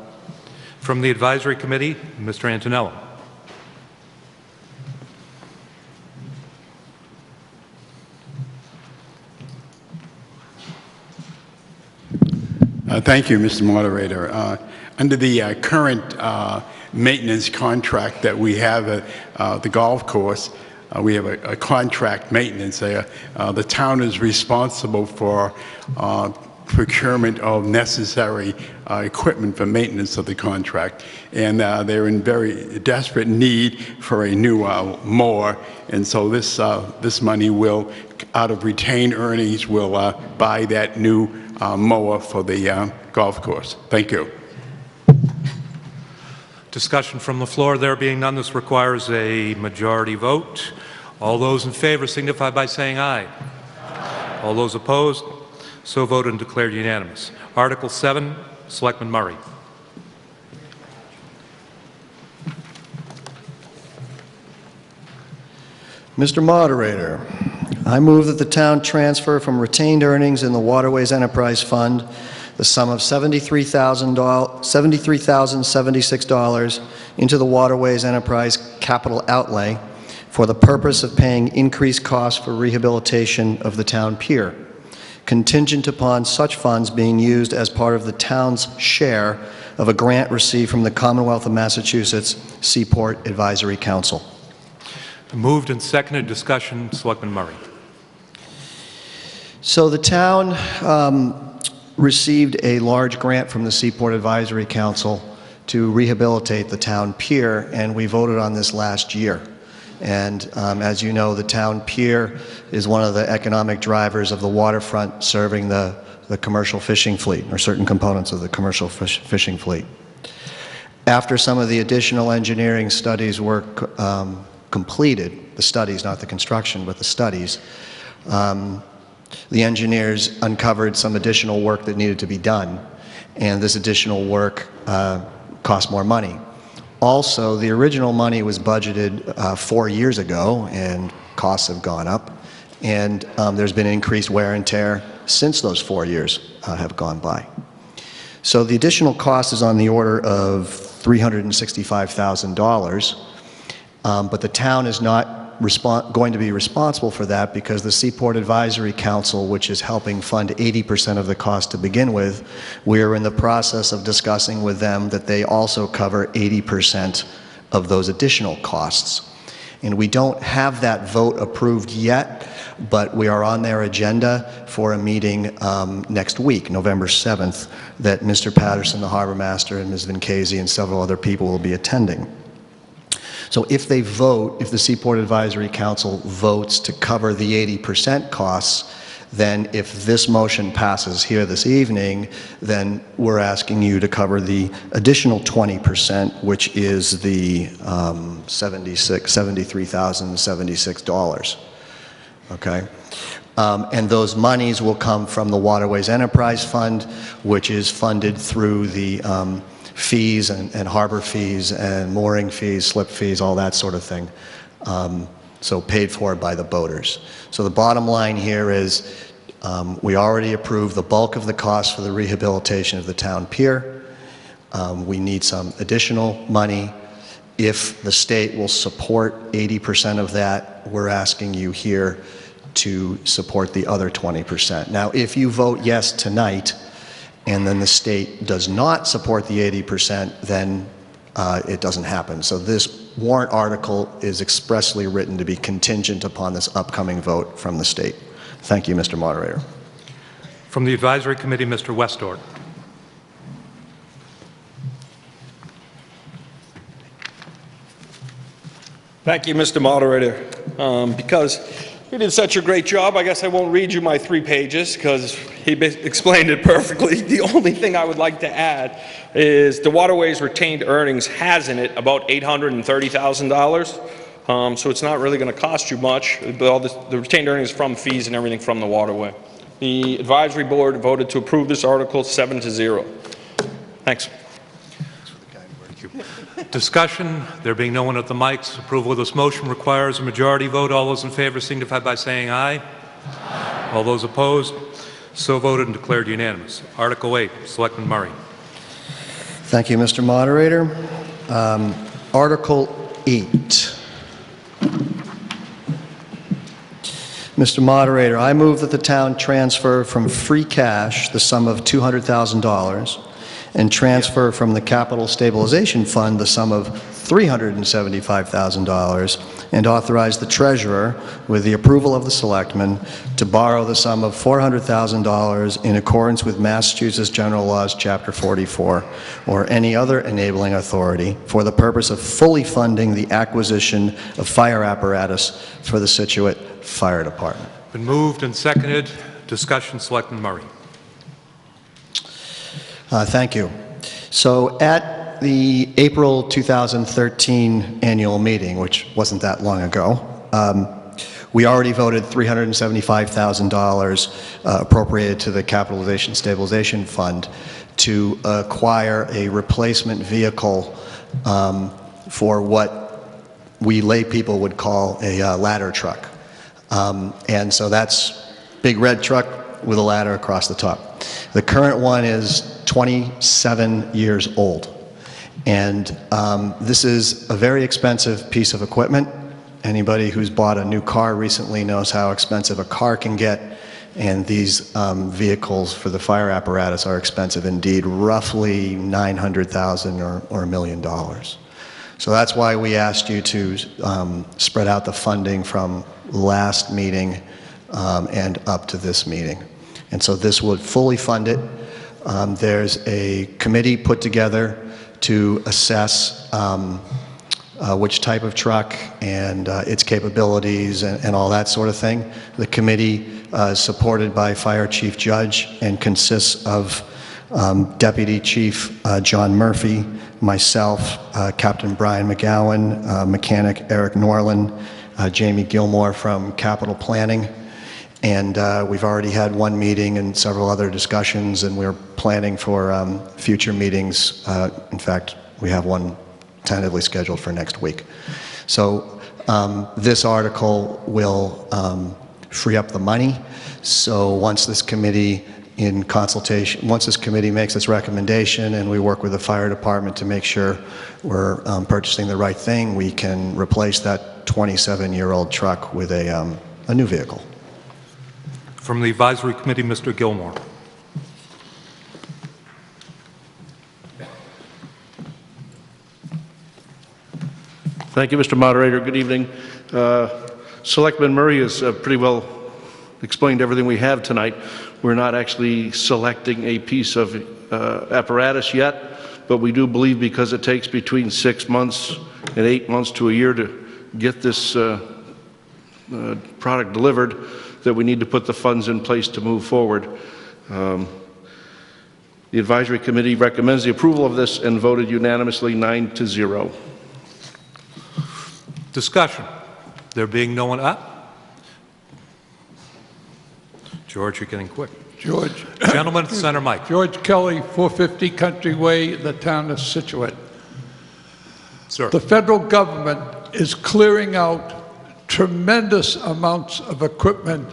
From the advisory committee, Mr. Antonello. Thank you, Mr. Moderator. Under the current maintenance contract that we have at the golf course, we have a contract maintenance there. The town is responsible for procurement of necessary equipment for maintenance of the contract, and they're in very desperate need for a new mower, and so this money will, out of retained earnings, will buy that new mower for the golf course. Thank you. Discussion from the floor. There being none, this requires a majority vote. All those in favor signify by saying aye. Aye. All those opposed? So voted and declared unanimous. Article 7, Selectman Murray. Mr. Moderator, I move that the town transfer from retained earnings in the Waterways Enterprise Fund the sum of $73,076 into the Waterways Enterprise Capital Outlay for the purpose of paying increased costs for rehabilitation of the town pier, contingent upon such funds being used as part of the town's share of a grant received from the Commonwealth of Massachusetts Seaport Advisory Council. Moved and seconded. Discussion. Selectman Murray. So the town received a large grant from the Seaport Advisory Council to rehabilitate the town pier, and we voted on this last year. And as you know, the town pier is one of the economic drivers of the waterfront, serving the commercial fishing fleet, or certain components of the commercial fishing fleet. After some of the additional engineering studies were completed, the studies, not the construction, but the studies, the engineers uncovered some additional work that needed to be done, and this additional work cost more money. Also, the original money was budgeted 4 years ago, and costs have gone up, and there's been increased wear and tear since those 4 years have gone by. So the additional cost is on the order of $365,000, but the town is not going to be responsible for that, because the Seaport Advisory Council, which is helping fund 80% of the cost to begin with, we are in the process of discussing with them that they also cover 80% of those additional costs. And we don't have that vote approved yet, but we are on their agenda for a meeting next week, November 7th, that Mr. Patterson, the Harbor Master, and Ms. Vincasi and several other people will be attending. So if they vote, if the Seaport Advisory Council votes to cover the 80% costs, then if this motion passes here this evening, then we're asking you to cover the additional 20%, which is the $73,076. Okay? And those monies will come from the Waterways Enterprise Fund, which is funded through the fees and harbor fees and mooring fees, slip fees, all that sort of thing. So paid for by the boaters. So the bottom line here is we already approved the bulk of the cost for the rehabilitation of the town pier. We need some additional money. If the state will support 80% of that, we're asking you here to support the other 20%. Now, if you vote yes tonight, and then the state does not support the 80%, then it doesn't happen. So this warrant article is expressly written to be contingent upon this upcoming vote from the state. Thank you, Mr. Moderator. From the Advisory Committee, Mr. Westort. Thank you, Mr. Moderator. Because he did such a great job, I guess I won't read you my 3 pages because he explained it perfectly. The only thing I would like to add is the Waterways retained earnings has in it about $830,000. So it's not really going to cost you much, but all the retained earnings from fees and everything from the waterway. The advisory board voted to approve this article 7-0. Thanks. Discussion. There being no one at the mics, approval of this motion requires a majority vote. All those in favor signify by saying aye. Aye. All those opposed, so voted and declared unanimous. Article 8, Selectman Murray. Thank you, Mr. Moderator. Article 8. Mr. Moderator, I move that the town transfer from free cash the sum of $200,000 and transfer from the Capital Stabilization Fund the sum of $375,000 and authorize the treasurer, with the approval of the selectmen, to borrow the sum of $400,000 in accordance with Massachusetts General Laws, Chapter 44, or any other enabling authority for the purpose of fully funding the acquisition of fire apparatus for the Scituate Fire Department. Been moved and seconded. Discussion, Selectman Murray. Thank you. So at the April 2013 annual meeting, which wasn't that long ago, we already voted $375,000 appropriated to the Capitalization Stabilization Fund to acquire a replacement vehicle for what we lay people would call a ladder truck. And so that's big red truck with a ladder across the top. The current one is 27 years old. And this is a very expensive piece of equipment. Anybody who's bought a new car recently knows how expensive a car can get. And these vehicles for the fire apparatus are expensive indeed, roughly $900,000 or $1 million. So that's why we asked you to spread out the funding from last meeting and up to this meeting. And so this would fully fund it. There's a committee put together to assess which type of truck and its capabilities and all that sort of thing. The committee is supported by Fire Chief Judge and consists of Deputy Chief John Murphy, myself, Captain Brian McGowan, Mechanic Eric Norland, Jamie Gilmore from Capital Planning. And we've already had one meeting and several other discussions, and we're planning for future meetings. In fact, we have one tentatively scheduled for next week. So this article will free up the money. So once this committee once this committee makes its recommendation and we work with the fire department to make sure we're purchasing the right thing, we can replace that 27-year-old truck with a new vehicle. From the Advisory Committee, Mr. Gilmore. Thank you, Mr. Moderator. Good evening. Selectman Murray has pretty well explained everything we have tonight. We're not actually selecting a piece of apparatus yet, but we do believe because it takes between 6 months and 8 months to a year to get this product delivered, that we need to put the funds in place to move forward. The advisory committee recommends the approval of this and voted unanimously 9-0. Discussion. There being no one up? George, you're getting quick. George. Gentleman at the center mic. George Kelly, 450 Country Way, the town of Scituate. Sir. The federal government is clearing out tremendous amounts of equipment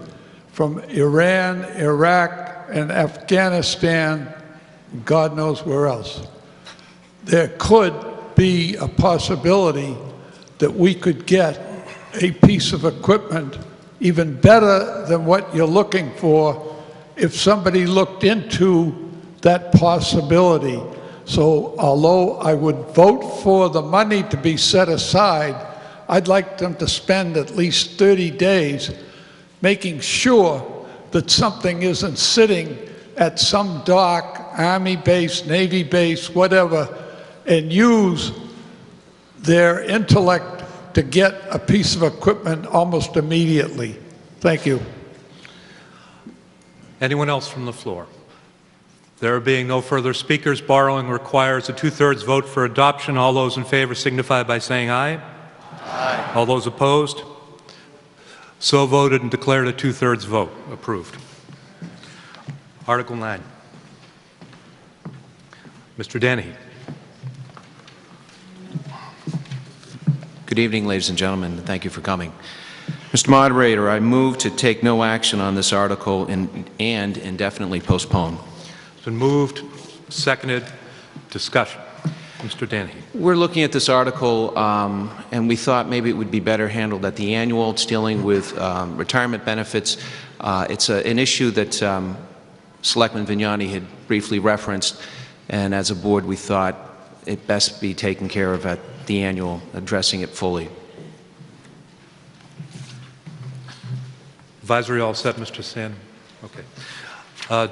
from Iran, Iraq, and Afghanistan, God knows where else. There could be a possibility that we could get a piece of equipment even better than what you're looking for if somebody looked into that possibility. So although I would vote for the money to be set aside, I'd like them to spend at least 30 days making sure that something isn't sitting at some dock, Army base, Navy base, whatever, and use their intellect to get a piece of equipment almost immediately. Thank you. Anyone else from the floor? There being no further speakers, borrowing requires a 2/3 vote for adoption. All those in favor signify by saying aye. Aye. All those opposed? So voted and declared a 2/3 vote. Approved. Article 9. Mr. Dennehy. Good evening, ladies and gentlemen. Thank you for coming. Mr. Moderator, I move to take no action on this article and indefinitely postpone. It's been moved, seconded, discussion. Mr. Dennehy. We're looking at this article, and we thought maybe it would be better handled at the annual. It's dealing with retirement benefits. It's an issue that Selectman Vignani had briefly referenced, and as a board we thought it best be taken care of at the annual, addressing it fully. Advisory all set, Mr. Sand? Okay.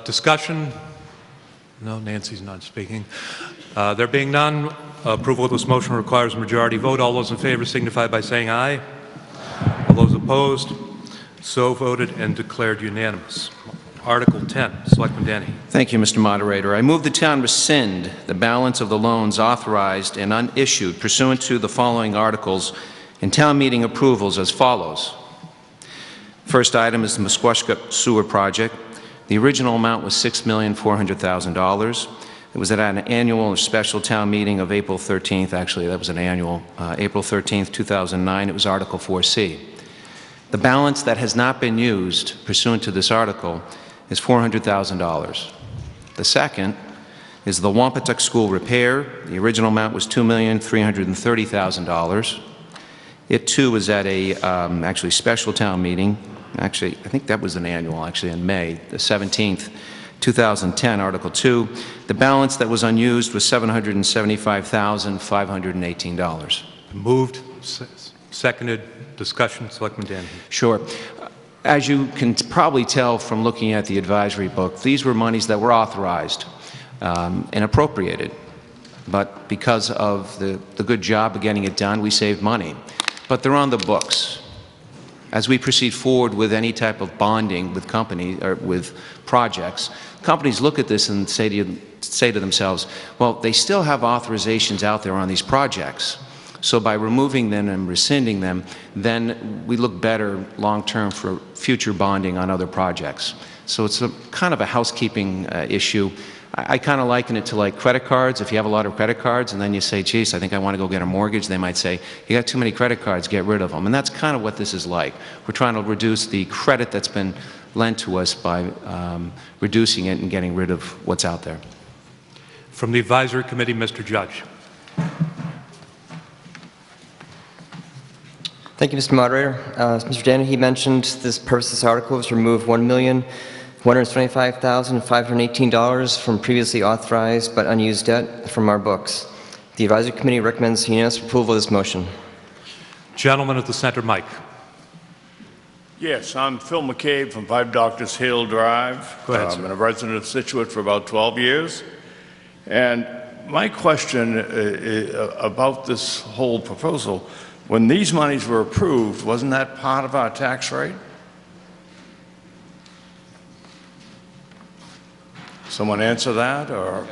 Discussion? No, Nancy's not speaking. There being none, approval of this motion requires a majority vote. All those in favor signify by saying aye. All those opposed? So voted and declared unanimous. Article 10, Selectman Dennehy. Thank you, Mr. Moderator. I move the town rescind the balance of the loans authorized and unissued pursuant to the following articles and town meeting approvals as follows. First item is the Musquashcut Sewer Project. The original amount was $6,400,000. It was at an annual or special town meeting of April 13th. Actually, that was an annual, April 13th, 2009. It was Article 4C. The balance that has not been used pursuant to this article is $400,000. The second is the Wampatuck School repair. The original amount was $2,330,000. It too was at a actually special town meeting. Actually, I think that was an annual, actually, in May, the 17th, 2010, Article 2. The balance that was unused was $775,518. Moved, seconded, discussion, Selectman Dennehy. Sure. As you can probably tell from looking at the advisory book, these were monies that were authorized and appropriated. But because of the good job of getting it done, we saved money. But they're on the books. As we proceed forward with any type of bonding with companies or with projects, companies look at this and say to themselves, well, they still have authorizations out there on these projects. So by removing them and rescinding them, then we look better long-term for future bonding on other projects. So it's a kind of a housekeeping issue. I kind of liken it to like credit cards. If you have a lot of credit cards and then you say, geez, I think I want to go get a mortgage, they might say, you got too many credit cards, get rid of them. And that's kind of what this is like. We're trying to reduce the credit that's been lent to us by reducing it and getting rid of what's out there. From the Advisory Committee, Mr. Judge. Thank you, Mr. Moderator. Mr. Dennehy mentioned this purpose of this article was to remove $1,125,518 from previously authorized but unused debt from our books. The Advisory Committee recommends unanimous approval of this motion. Gentleman at the center mic. Yes, I'm Phil McCabe from 5 Doctors Hill Drive. Go ahead, I've sir. been a resident of Scituate for about 12 years. And my question about this whole proposal, when these monies were approved, wasn't that part of our tax rate? Someone answer that, or?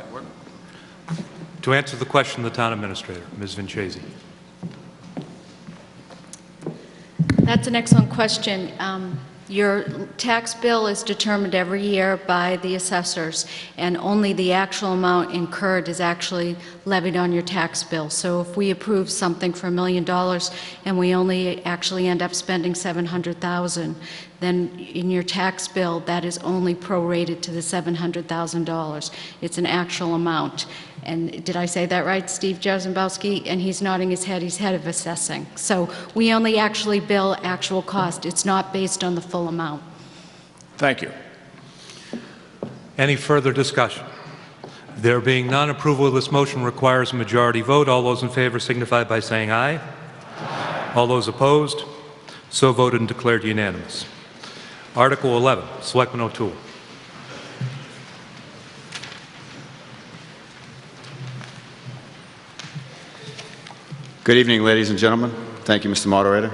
To answer the question, the town administrator, Ms. Vinchese. That's an excellent question. Your tax bill is determined every year by the assessors, and only the actual amount incurred is actually levied on your tax bill. So if we approve something for $1 million and we only actually end up spending $700,000, then in your tax bill, that is only prorated to the $700,000. It's an actual amount. And did I say that right, Steve Jarzembowski? And he's nodding his head. He's head of assessing. So we only actually bill actual cost. It's not based on the full amount. Thank you. Any further discussion? There being none, approval of this motion requires a majority vote. All those in favor signify by saying aye. Aye. All those opposed? So voted and declared unanimous. Article 11, Selectman O'Toole. Good evening, ladies and gentlemen. Thank you, Mr. Moderator.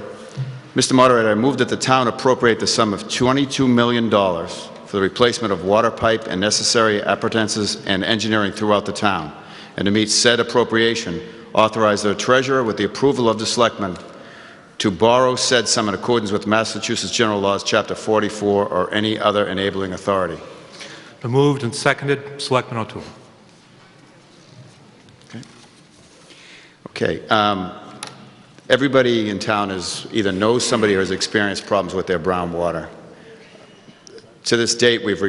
Mr. Moderator, I move that the town appropriate the sum of $22 million for the replacement of water pipe and necessary appurtenances and engineering throughout the town, and to meet said appropriation, authorize the treasurer, with the approval of the selectmen, to borrow said sum in accordance with Massachusetts General Laws, Chapter 44, or any other enabling authority. Been moved and seconded. Selectman O'Toole. Okay. Everybody in town either knows somebody or has experienced problems with their brown water. To this date, we've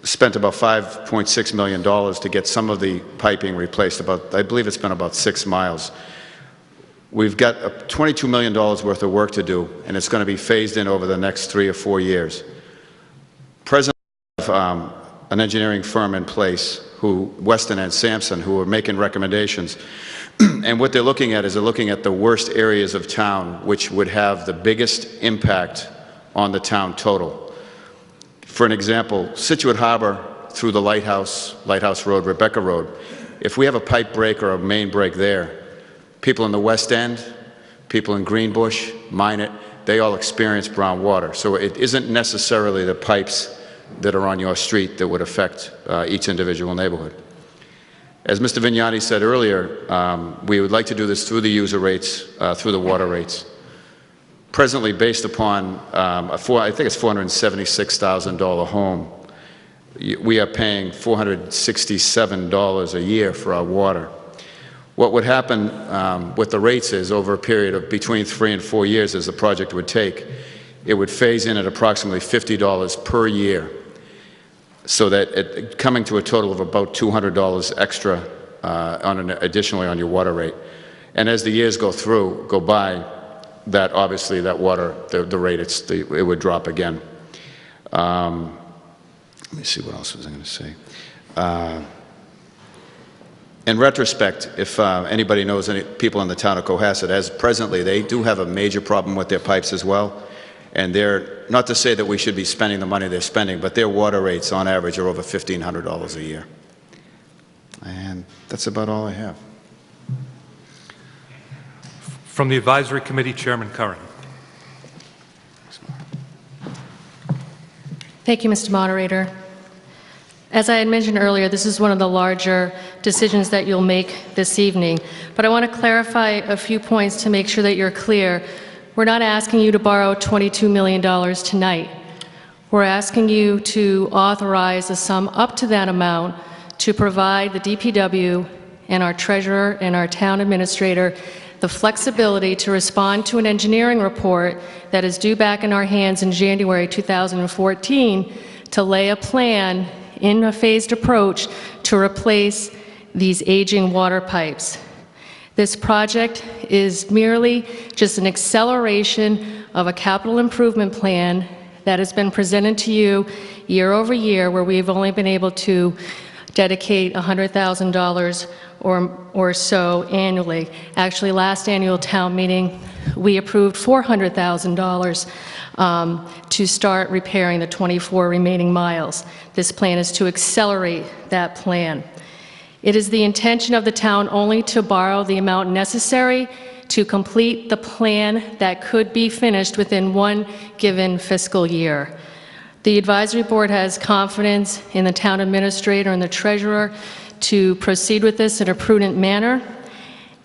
spent about $5.6 million to get some of the piping replaced. I believe it's been about 6 miles. We've got $22 million worth of work to do, and it's going to be phased in over the next 3 or 4 years. Presently, we have an engineering firm in place, Weston and Sampson, who are making recommendations. And what they're looking at is they're looking at the worst areas of town, which would have the biggest impact on the town total. For an example, Scituate Harbor through the Lighthouse Road, Rebecca Road, if we have a pipe break or a main break there, people in the West End, people in Greenbush, Minot, they all experience brown water. So it isn't necessarily the pipes that are on your street that would affect each individual neighborhood. As Mr. Vignani said earlier, we would like to do this through the user rates, through the water rates. Presently, based upon, I think it's $476,000 home, we are paying $467 a year for our water. What would happen with the rates is, over a period of between 3 and 4 years, as the project would take, it would phase in at approximately $50 per year, so that coming to a total of about $200 extra additionally on your water rate. And as the years go by, that obviously that water, the rate, it would drop again. Let me see, what else was I going to say? In retrospect, if anybody knows any people in the town of Cohasset, as presently, they do have a major problem with their pipes as well. And they're, not to say that we should be spending the money they're spending, but their water rates on average are over $1,500 a year. And that's about all I have. From the Advisory Committee, Chairman Curran. Thank you, Mr. Moderator. As I had mentioned earlier, this is one of the larger decisions that you'll make this evening. But I want to clarify a few points to make sure that you're clear. We're not asking you to borrow $22 million tonight. We're asking you to authorize a sum up to that amount to provide the DPW and our treasurer and our town administrator the flexibility to respond to an engineering report that is due back in our hands in January 2014 to lay a plan in a phased approach to replace these aging water pipes. This project is merely just an acceleration of a capital improvement plan that has been presented to you year over year, where we've only been able to dedicate $100,000 or so annually. Actually, last annual town meeting, we approved $400,000 to start repairing the 24 remaining miles. This plan is to accelerate that plan. It is the intention of the town only to borrow the amount necessary to complete the plan that could be finished within one given fiscal year. The advisory board has confidence in the town administrator and the treasurer to proceed with this in a prudent manner,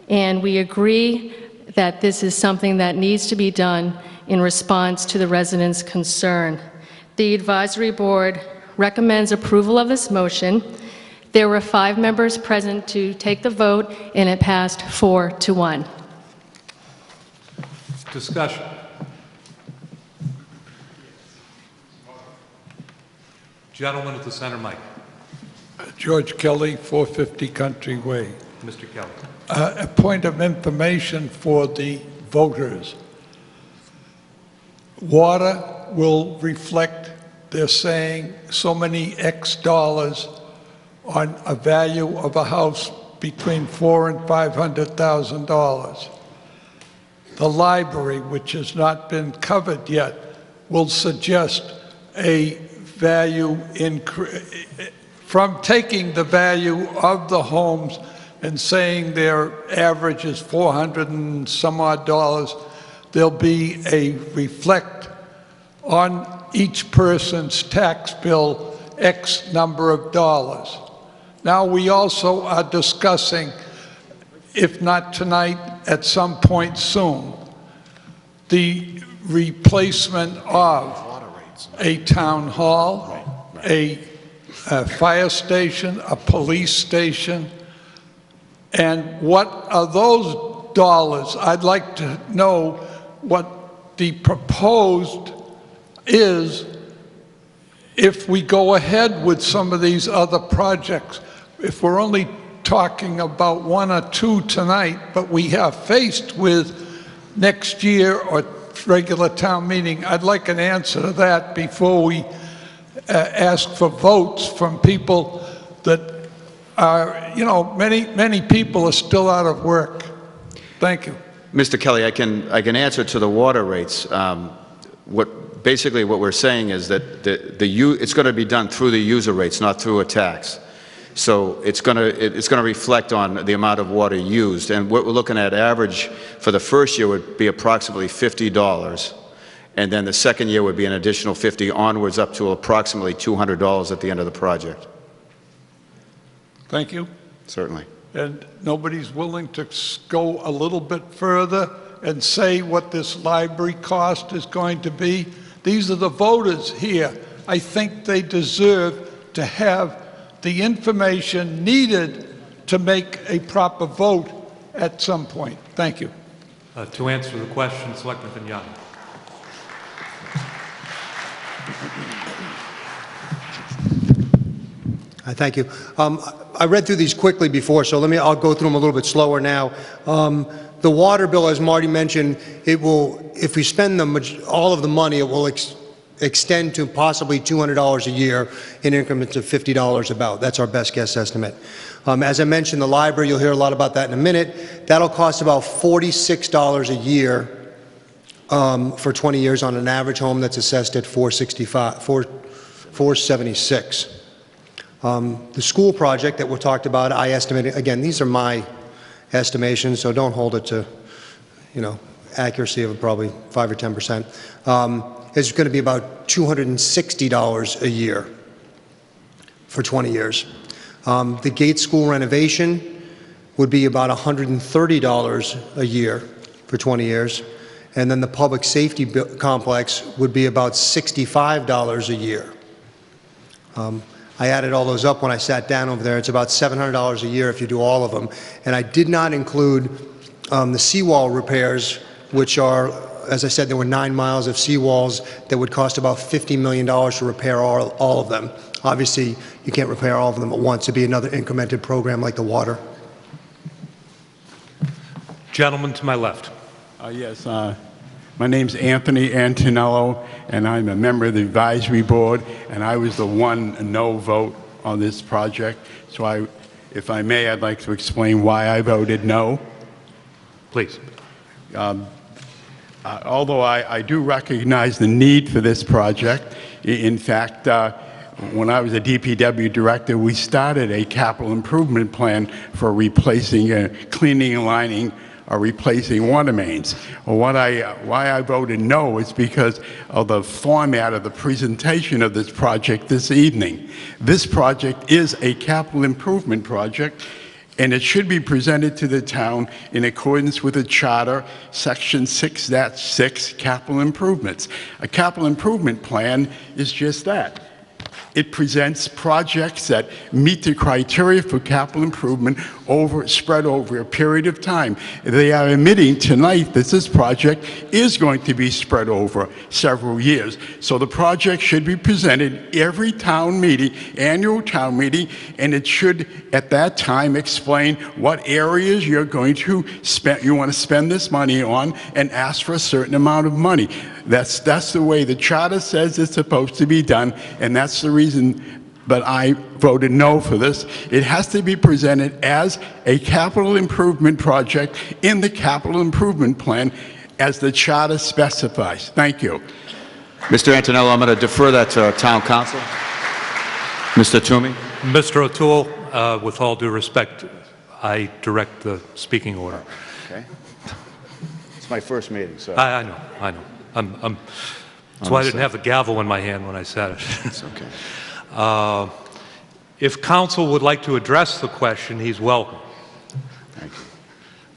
and we agree that this is something that needs to be done in response to the residents' concern. The advisory board recommends approval of this motion. There were 5 members present to take the vote, and it passed 4-1. Discussion. Gentleman at the center mic. George Kelly, 450 Country Way. Mr. Kelly. A point of information for the voters. Water will reflect, they're saying, so many X dollars on a value of a house between $400,000 and $500,000. The library, which has not been covered yet, will suggest a value increase from taking the value of the homes and saying their average is $400 and some odd dollars. There'll be a reflect on each person's tax bill X number of dollars. Now we also are discussing, if not tonight, at some point soon, the replacement of a town hall, a fire station, a police station, and what are those dollars? I'd like to know what the proposed is if we go ahead with some of these other projects. If we're only talking about 1 or 2 tonight, but we are faced with next year or regular town meeting, I'd like an answer to that before we ask for votes from people that are, you know, many people are still out of work. Thank you. Mr. Kelly, I can answer to the water rates. Basically what we're saying is that it's going to be done through the user rates, not through a tax. So it's going to reflect on the amount of water used. And what we're looking at average for the first year would be approximately $50. And then the second year would be an additional $50 onwards up to approximately $200 at the end of the project. Thank you. Certainly. And nobody's willing to go a little bit further and say what this library cost is going to be? These are the voters here. I think they deserve to have the information needed to make a proper vote at some point. Thank you. To answer the question, Selectman Vignani. Thank you. I read through these quickly before, so I'll go through them a little bit slower now. The water bill, as Marty mentioned, it will, if we spend all of the money, it will extend to possibly $200 a year in increments of $50 about. That's our best guess estimate. As I mentioned, the library, you'll hear a lot about that in a minute. That'll cost about $46 a year for 20 years on an average home that's assessed at $476. The school project that we talked about, I estimated, again, these are my estimations, so don't hold it to, accuracy of probably 5 or 10%. Is going to be about $260 a year for 20 years. The Gates School renovation would be about $130 a year for 20 years. And then the public safety complex would be about $65 a year. I added all those up when I sat down over there. It's about $700 a year if you do all of them. And I did not include the seawall repairs, which are, as I said, there were 9 miles of seawalls that would cost about $50 million to repair all of them. Obviously, you can't repair all of them at once. It'd be another incremented program like the water. Gentleman to my left. Yes, my name's Anthony Antonello, and I'm a member of the advisory board, and I was the one no vote on this project. So if I may, I'd like to explain why I voted no. Please. Although I do recognize the need for this project, in fact, when I was a DPW director, we started a capital improvement plan for replacing, cleaning and lining, or replacing water mains. Why I voted no is because of the format of the presentation of this project this evening. This project is a capital improvement project, and it should be presented to the town in accordance with the charter, section 6-6, capital improvements. A capital improvement plan is just that. It presents projects that meet the criteria for capital improvement spread over a period of time. They are admitting tonight that this project is going to be spread over several years. So the project should be presented every town meeting, annual town meeting, and it should at that time explain what areas you're going to spend, you want to spend this money on, and ask for a certain amount of money. That's the way the charter says it's supposed to be done, and that's the reason that I voted no for this. It has to be presented as a capital improvement project in the capital improvement plan as the charter specifies. Thank you. Mr. Antonello, I'm going to defer that to town council. Mr. Toomey? Mr. O'Toole, with all due respect, I direct the speaking order. Okay. It's my first meeting, so. I know. That's why I didn't have the gavel in my hand when I said it. It's okay. If council would like to address the question, he's welcome. Thank you.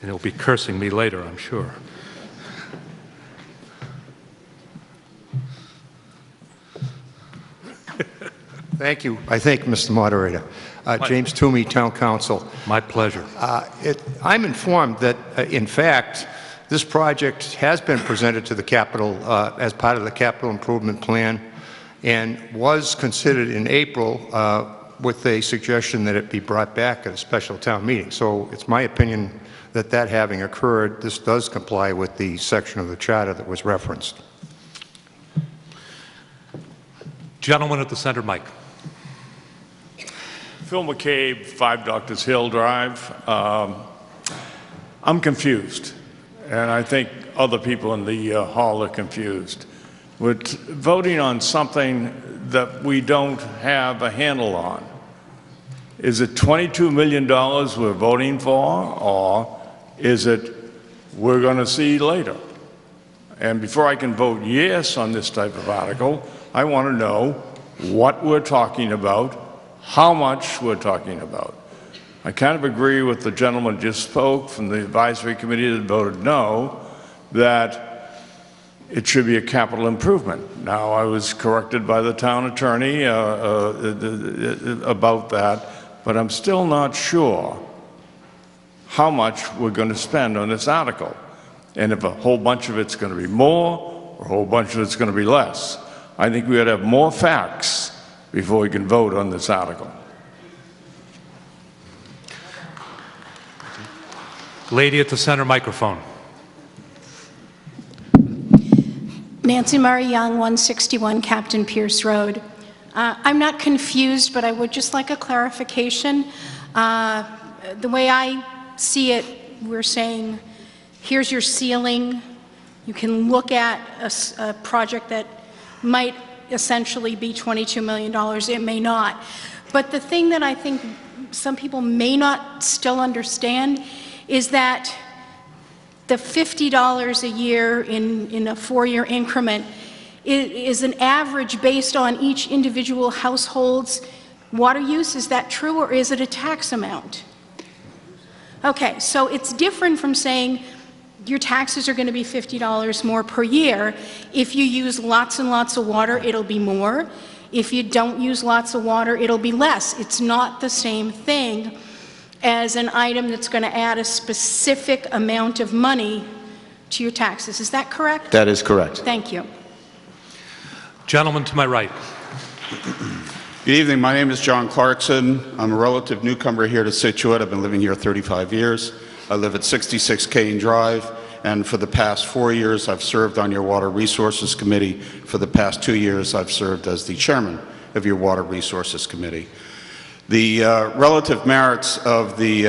And he'll be cursing me later, I'm sure. Thank you. I thank Mr. Moderator. James Toomey, Town Council. My pleasure. I'm informed that, in fact, this project has been presented to the capital as part of the capital improvement plan and was considered in April with a suggestion that it be brought back at a special town meeting. So it's my opinion that that having occurred, this does comply with the section of the charter that was referenced. Gentleman at the center mic. Phil McCabe, 5 Doctors Hill Drive. I'm confused, and I think other people in the hall are confused. We're voting on something that we don't have a handle on. Is it $22 million we're voting for, or is it we're going to see later? And before I can vote yes on this type of article, I want to know what we're talking about, how much we're talking about. I kind of agree with the gentleman just spoke from the advisory committee that voted no, that it should be a capital improvement. Now, I was corrected by the town attorney about that, but I'm still not sure how much we're going to spend on this article, and if a whole bunch of it's going to be more or a whole bunch of it's going to be less. I think we ought to have more facts before we can vote on this article. Lady at the center microphone. Nancy Murray Young, 161 Captain Pierce Road. I'm not confused, but I would just like a clarification. The way I see it, we're saying, here's your ceiling. You can look at a project that might essentially be $22 million. It may not. But the thing that I think some people may not still understand is that the $50 a year in a 4-year increment is an average based on each individual household's water use. Is that true, or is it a tax amount? Okay, so it's different from saying your taxes are going to be $50 more per year. If you use lots and lots of water, it'll be more. If you don't use lots of water, it'll be less. It's not the same thing as an item that's going to add a specific amount of money to your taxes. Is that correct? That is correct. Thank you. Gentleman to my right. Good evening. My name is John Clarkson. I'm a relative newcomer here to Scituate. I've been living here 35 years. I live at 66 Kane Drive, and for the past 4 years I've served on your Water Resources Committee. For the past 2 years I've served as the chairman of your Water Resources Committee. The relative merits of the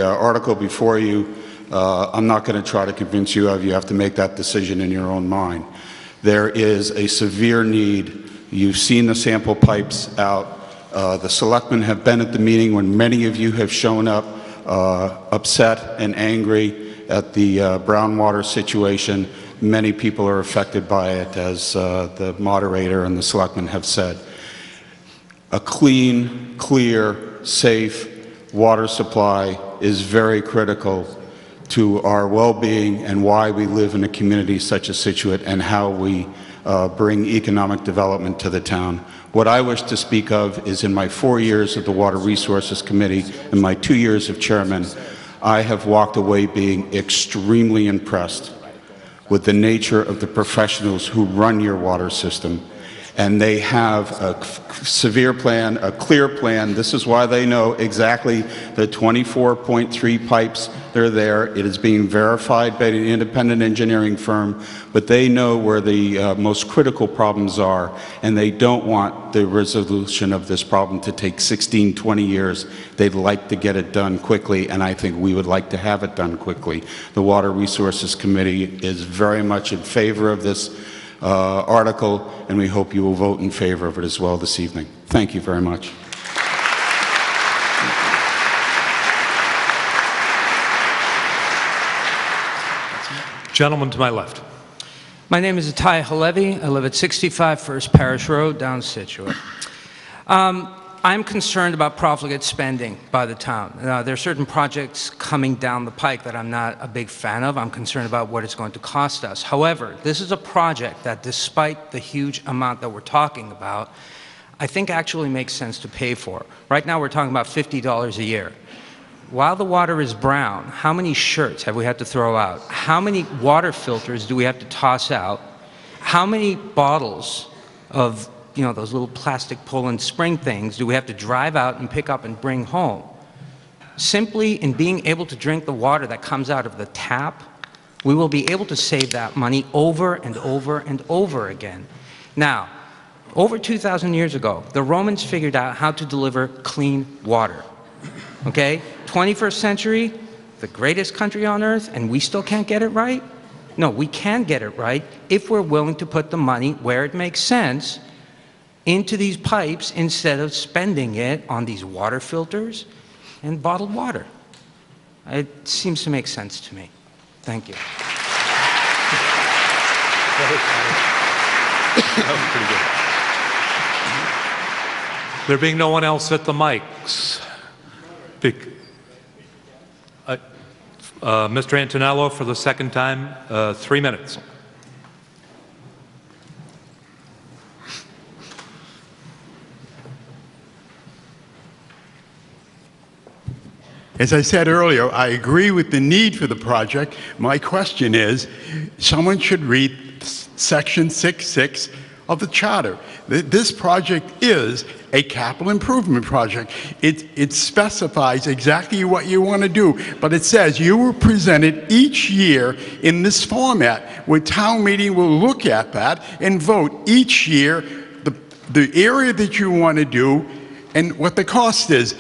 article before you, I'm not going to try to convince you of. You have to make that decision in your own mind. There is a severe need. You've seen the sample pipes out. The selectmen have been at the meeting when many of you have shown up upset and angry at the brown water situation. Many people are affected by it, as the moderator and the selectmen have said. A clean, clear, safe water supply is very critical to our well-being and why we live in a community such as Scituate and how we bring economic development to the town. What I wish to speak of is in my 4 years of the Water Resources Committee and my 2 years of chairman, I have walked away being extremely impressed with the nature of the professionals who run your water system. And they have a severe plan, a clear plan. This is why they know exactly the 24.3 pipes that are there. It is being verified by an independent engineering firm, but they know where the most critical problems are, and they don't want the resolution of this problem to take 16, 20 years. They'd like to get it done quickly, and I think we would like to have it done quickly. The Water Resources Committee is very much in favor of this article, and we hope you will vote in favor of it as well this evening. Thank you very much. Gentleman to my left. My name is Atai Halevi. I live at 65 First Parish Road, down Scituate. I'm concerned about profligate spending by the town. There are certain projects coming down the pike that I'm not a big fan of. I'm concerned about what it's going to cost us. However, this is a project that, despite the huge amount that we're talking about, I think actually makes sense to pay for. Right now, we're talking about $50 a year. While the water is brown, how many shirts have we had to throw out? How many water filters do we have to toss out? How many bottles of those little plastic Poland Spring things do we have to drive out and pick up and bring home? Simply in being able to drink the water that comes out of the tap, we will be able to save that money over and over and over again. Now, over 2,000 years ago, the Romans figured out how to deliver clean water. Okay? 21st century, the greatest country on earth, and we still can't get it right? No, we can get it right if we're willing to put the money where it makes sense into these pipes instead of spending it on these water filters and bottled water. It seems to make sense to me. Thank you. There being no one else at the mics, Mr. Antonello for the second time, 3 minutes. As I said earlier, I agree with the need for the project. My question is, someone should read Section 6.6 of the Charter. This project is a capital improvement project. It specifies exactly what you want to do, but it says you will present it each year in this format, where town meeting will look at that and vote each year the area that you want to do and what the cost is.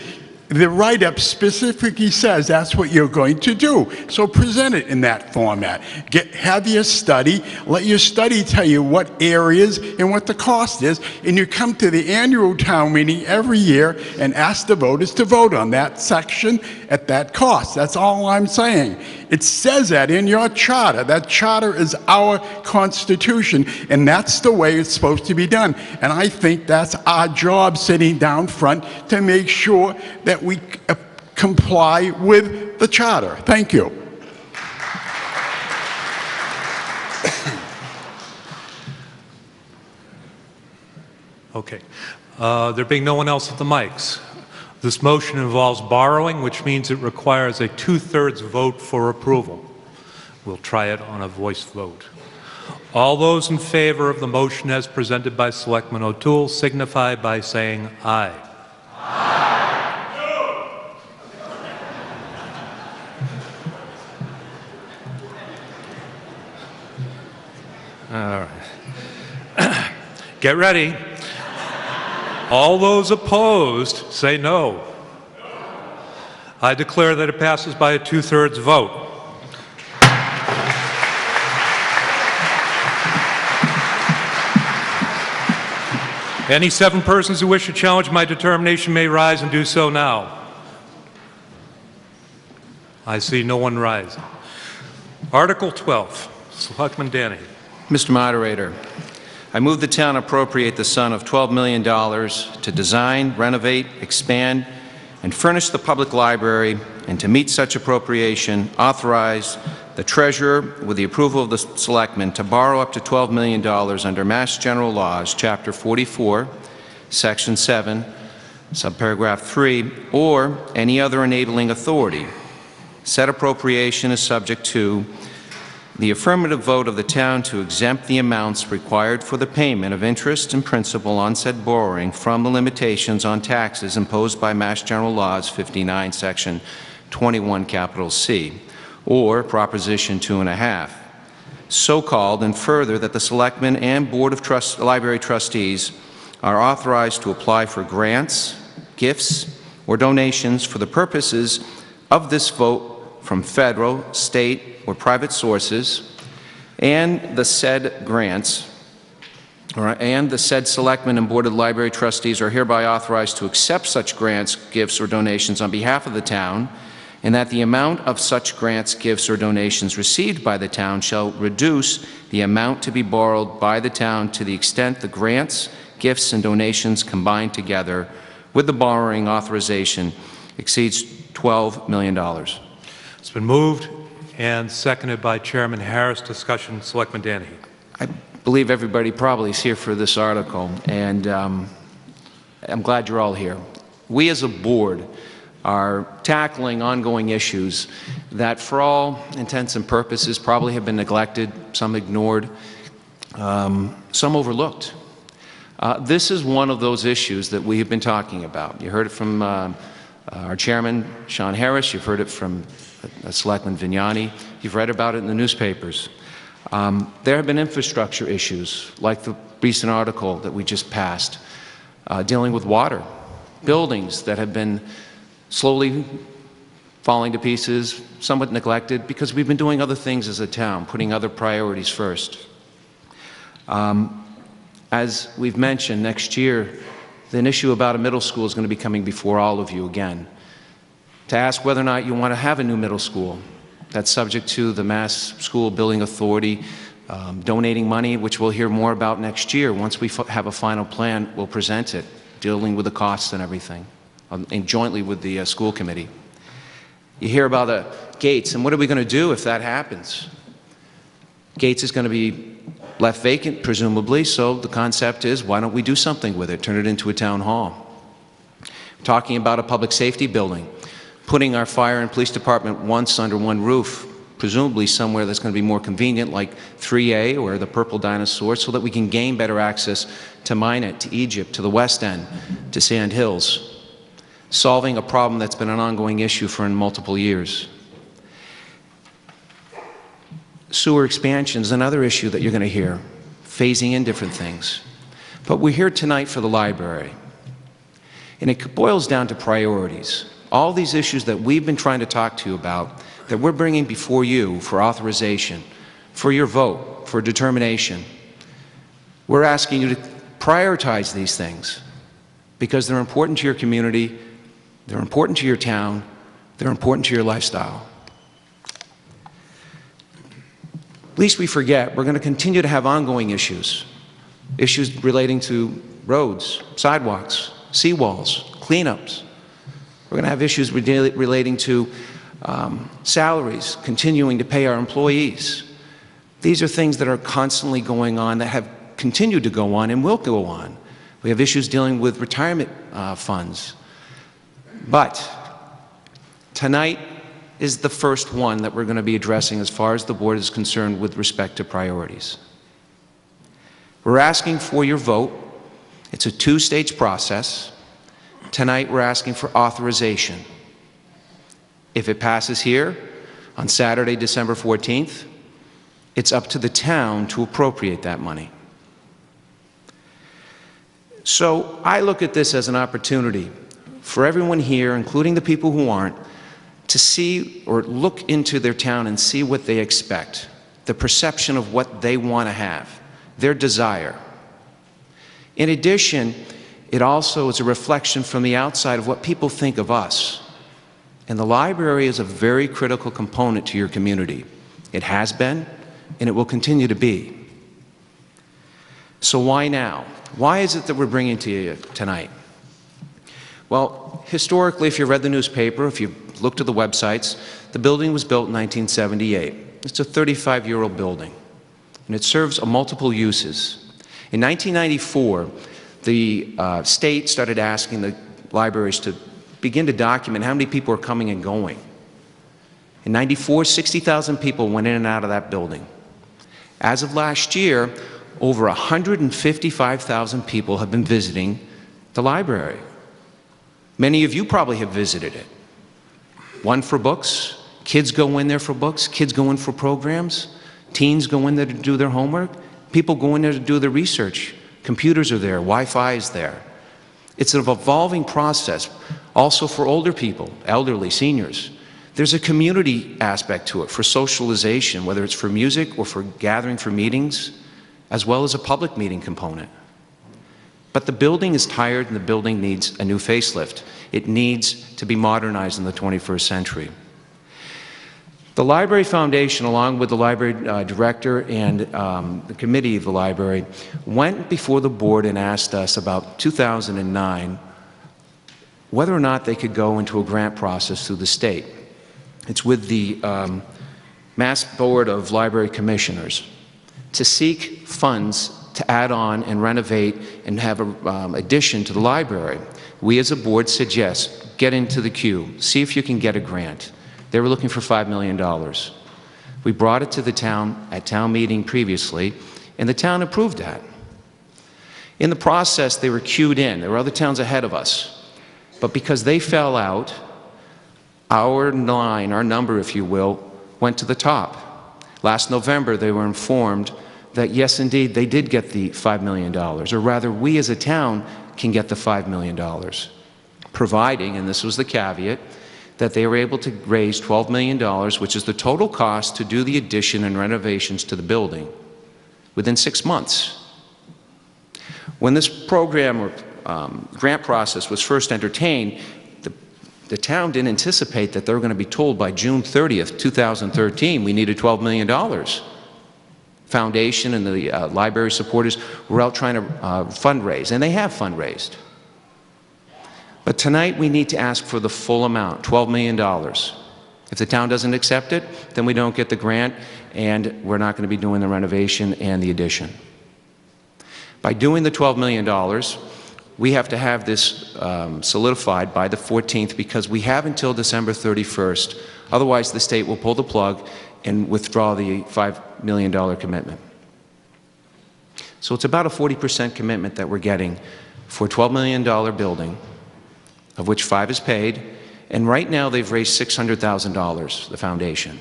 The write-up specifically says that's what you're going to do. So present it in that format. Have your study. Let your study tell you what areas and what the cost is. And you come to the annual town meeting every year and ask the voters to vote on that section at that cost. That's all I'm saying. It says that in your charter. That charter is our Constitution, and that's the way it's supposed to be done. And I think that's our job sitting down front to make sure that we comply with the charter. Thank you. Okay. There being no one else at the mics, this motion involves borrowing, which means it requires a 2/3 vote for approval. We'll try it on a voice vote. All those in favor of the motion as presented by Selectman O'Toole signify by saying aye. All right. Get ready. All those opposed say no. I declare that it passes by a 2/3 vote. Any 7 persons who wish to challenge my determination may rise and do so now. I see no one rise. Article 12, Selectman Danny. Mr. Moderator, I move the town appropriate the sum of $12 million to design, renovate, expand, and furnish the public library, and to meet such appropriation, authorize the treasurer, with the approval of the selectmen, to borrow up to $12 million under Mass General Laws, Chapter 44, Section 7, subparagraph 3, or any other enabling authority. Said appropriation is subject to the affirmative vote of the town to exempt the amounts required for the payment of interest and principal on said borrowing from the limitations on taxes imposed by Mass General Laws 59, Section 21, capital C, or Proposition 2.5. So called, and further, that the Selectmen and Board of Library Trustees are authorized to apply for grants, gifts, or donations for the purposes of this vote from federal, state, or private sources, and the said grants, and the said Selectmen and Board of Library Trustees are hereby authorized to accept such grants, gifts, or donations on behalf of the town, and that the amount of such grants, gifts, or donations received by the town shall reduce the amount to be borrowed by the town to the extent the grants, gifts, and donations combined together with the borrowing authorization exceeds $12 million. It's been moved and seconded by Chairman Harris. Discussion, Selectman Danny. I believe everybody probably is here for this article, and I'm glad you're all here. We as a board are tackling ongoing issues that, for all intents and purposes, probably have been neglected, some ignored, some overlooked. This is one of those issues that we have been talking about. You heard it from our chairman, Sean Harris. You've heard it from Selectman Vignani. You've read about it in the newspapers. There have been infrastructure issues, like the recent article that we just passed, dealing with water, buildings that have been slowly falling to pieces, somewhat neglected, because we've been doing other things as a town, putting other priorities first. As we've mentioned, next year, an issue about a middle school is going to be coming before all of you again, to ask whether or not you want to have a new middle school. That's subject to the Mass School Building Authority donating money, which we'll hear more about next year. Once we have a final plan, we'll present it, dealing with the costs and everything, and jointly with the school committee. You hear about the Gates, and what are we going to do if that happens? Gates is going to be left vacant, presumably, so the concept is, why don't we do something with it, turn it into a town hall? We're talking about a public safety building, putting our fire and police department once under one roof, presumably somewhere that's going to be more convenient, like 3A or the Purple Dinosaur, so that we can gain better access to Minot, to Egypt, to the West End, to Sand Hills, solving a problem that's been an ongoing issue for multiple years. Sewer expansion is another issue that you're going to hear, phasing in different things. But we're here tonight for the library, and it boils down to priorities. All these issues that we've been trying to talk to you about, that we're bringing before you for authorization, for your vote, for determination, we're asking you to prioritize these things because they're important to your community, they're important to your town, they're important to your lifestyle. Least we forget, we're going to continue to have ongoing issues, issues relating to roads, sidewalks, seawalls, cleanups. We're going to have issues relating to salaries, continuing to pay our employees. These are things that are constantly going on, that have continued to go on and will go on. We have issues dealing with retirement funds. But tonight is the first one that we're going to be addressing as far as the board is concerned with respect to priorities. We're asking for your vote. It's a two-stage process. Tonight we're asking for authorization. If it passes here on Saturday, December 14th, it's up to the town to appropriate that money. So I look at this as an opportunity for everyone here, including the people who aren't, to see or look into their town and see what they expect, the perception of what they want to have, their desire. In addition, it also is a reflection from the outside of what people think of us. And the library is a very critical component to your community. It has been, and it will continue to be. So why now? Why is it that we're bringing to you tonight? Well, historically, if you read the newspaper, if you looked at the websites, the building was built in 1978. It's a 35-year-old building, and it serves multiple uses. In 1994, the state started asking the libraries to begin to document how many people are coming and going. In 94, 60,000 people went in and out of that building. As of last year, over 155,000 people have been visiting the library. Many of you probably have visited it. One for books, kids go in there for books, kids go in for programs, teens go in there to do their homework, people go in there to do their research. Computers are there, Wi-Fi is there. It's an evolving process, also for older people, elderly, seniors. There's a community aspect to it for socialization, whether it's for music or for gathering for meetings, as well as a public meeting component. But the building is tired and the building needs a new facelift. It needs to be modernized in the 21st century. The Library Foundation, along with the library director and the committee of the library, went before the board and asked us about 2009 whether or not they could go into a grant process through the state. It's with the Mass Board of Library Commissioners to seek funds to add on and renovate and have an addition to the library. We as a board said yes, get into the queue, see if you can get a grant. They were looking for $5 million. We brought it to the town at town meeting previously, and the town approved that. In the process, they were queued in. There were other towns ahead of us. But because they fell out, our line, our number, if you will, went to the top. Last November, they were informed that, yes, indeed, they did get the $5 million, or rather, we as a town can get the $5 million, providing, and this was the caveat, that they were able to raise $12 million, which is the total cost to do the addition and renovations to the building, within 6 months. When this program or grant process was first entertained, the town didn't anticipate that they were going to be told by June 30th, 2013, we needed $12 million. Foundation and the library supporters were out trying to fundraise, and they have fundraised. But tonight we need to ask for the full amount, $12 million. If the town doesn't accept it, then we don't get the grant, and we're not going to be doing the renovation and the addition. By doing the $12 million, we have to have this solidified by the 14th because we have until December 31st. Otherwise, the state will pull the plug and withdraw the $5 million commitment. So it's about a 40% commitment that we're getting for a $12 million building, of which 5 is paid, and right now they've raised $600,000, the foundation.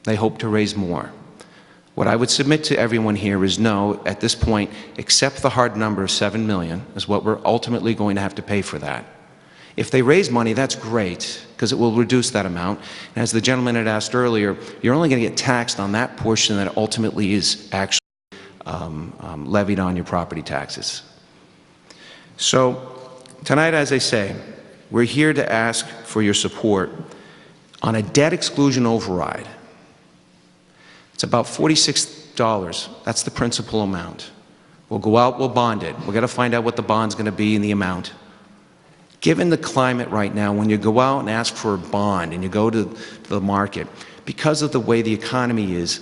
They hope to raise more. What I would submit to everyone here is no, at this point, accept the hard number of $7 million is what we're ultimately going to have to pay for that. If they raise money, that's great, because it will reduce that amount. And as the gentleman had asked earlier, you're only going to get taxed on that portion that ultimately is actually levied on your property taxes. So tonight, as I say, we're here to ask for your support on a debt exclusion override. It's about $46. That's the principal amount. We'll go out, we'll bond it. We've got to find out what the bond's going to be and the amount. Given the climate right now, when you go out and ask for a bond and you go to the market, because of the way the economy is,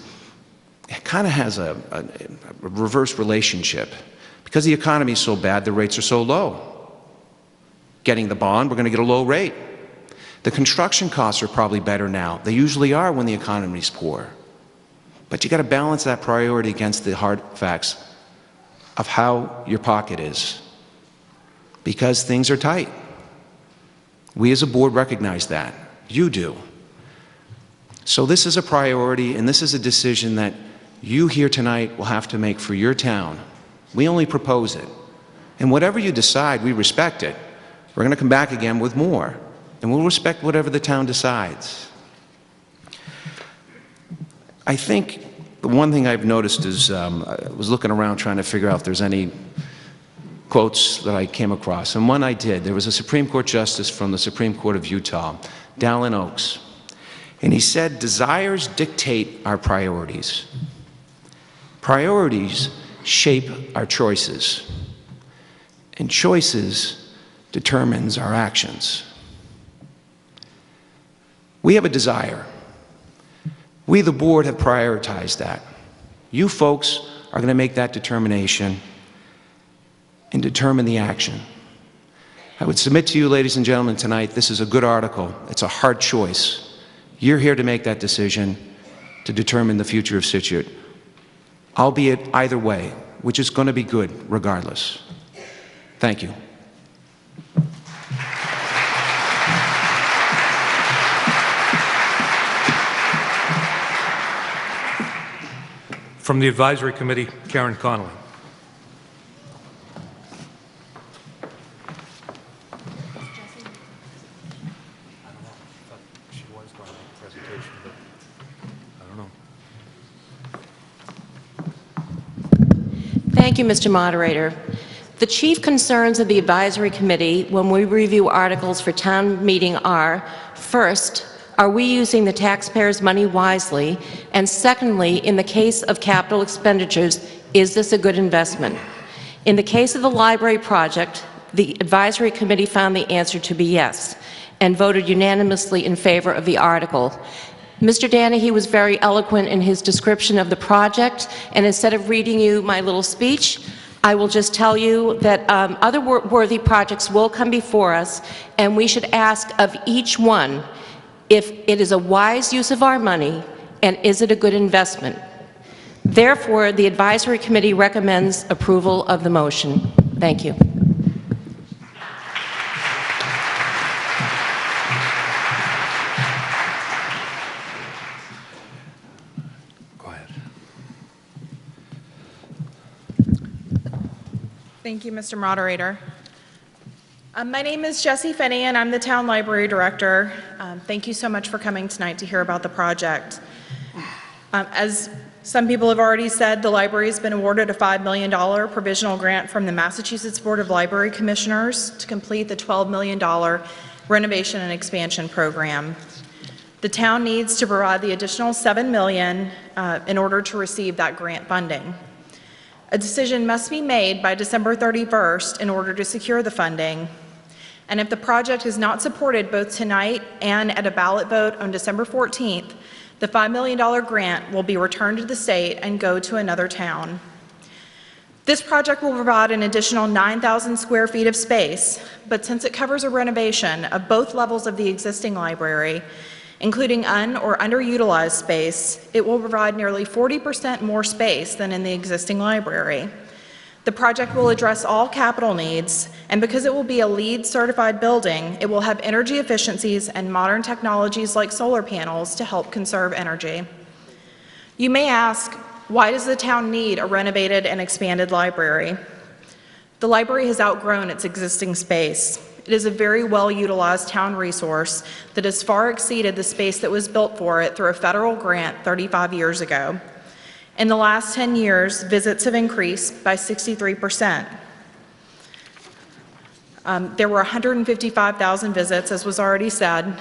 it kind of has a reverse relationship. Because the economy is so bad, the rates are so low. Getting the bond, we're going to get a low rate. The construction costs are probably better now. They usually are when the economy's poor. But you got to balance that priority against the hard facts of how your pocket is. Because things are tight. We as a board recognize that. You do. So this is a priority, and this is a decision that you here tonight will have to make for your town. We only propose it. And whatever you decide, we respect it. We're going to come back again with more, and we'll respect whatever the town decides. I think the one thing I've noticed is I was looking around trying to figure out if there's any quotes that I came across, and one I did. There was a Supreme Court justice from the Supreme Court of Utah, Dallin Oaks, and he said, "Desires dictate our priorities. Priorities shape our choices, and choices determines our actions." We have a desire. We, the board, have prioritized that. You folks are going to make that determination and determine the action. I would submit to you, ladies and gentlemen, tonight, this is a good article. It's a hard choice. You're here to make that decision to determine the future of Scituate, albeit either way, which is going to be good regardless. Thank you. From the Advisory Committee, Karen Connolly. Thank you, Mr. Moderator. The chief concerns of the Advisory Committee when we review articles for town meeting are, first, are we using the taxpayers' money wisely? And secondly, in the case of capital expenditures, is this a good investment? In the case of the library project, the Advisory Committee found the answer to be yes, and voted unanimously in favor of the article. Mr. Danahy was very eloquent in his description of the project, and instead of reading you my little speech, I will just tell you that other worthy projects will come before us, and we should ask of each one if it is a wise use of our money and is it a good investment. Therefore, the Advisory Committee recommends approval of the motion. Thank you. Thank you, Mr. Moderator. My name is Jessie Finney, and I'm the Town Library Director. Thank you so much for coming tonight to hear about the project. As some people have already said, the library has been awarded a $5 million provisional grant from the Massachusetts Board of Library Commissioners to complete the $12 million renovation and expansion program. The town needs to provide the additional $7 million in order to receive that grant funding. A decision must be made by December 31st in order to secure the funding. And if the project is not supported both tonight and at a ballot vote on December 14th, the $5 million grant will be returned to the state and go to another town. This project will provide an additional 9,000 square feet of space, but since it covers a renovation of both levels of the existing library, including or underutilized space, it will provide nearly 40% more space than in the existing library. The project will address all capital needs, and because it will be a LEED certified building, it will have energy efficiencies and modern technologies like solar panels to help conserve energy. You may ask, why does the town need a renovated and expanded library? The library has outgrown its existing space. It is a very well-utilized town resource that has far exceeded the space that was built for it through a federal grant 35 years ago. In the last 10 years, visits have increased by 63%. There were 155,000 visits, as was already said,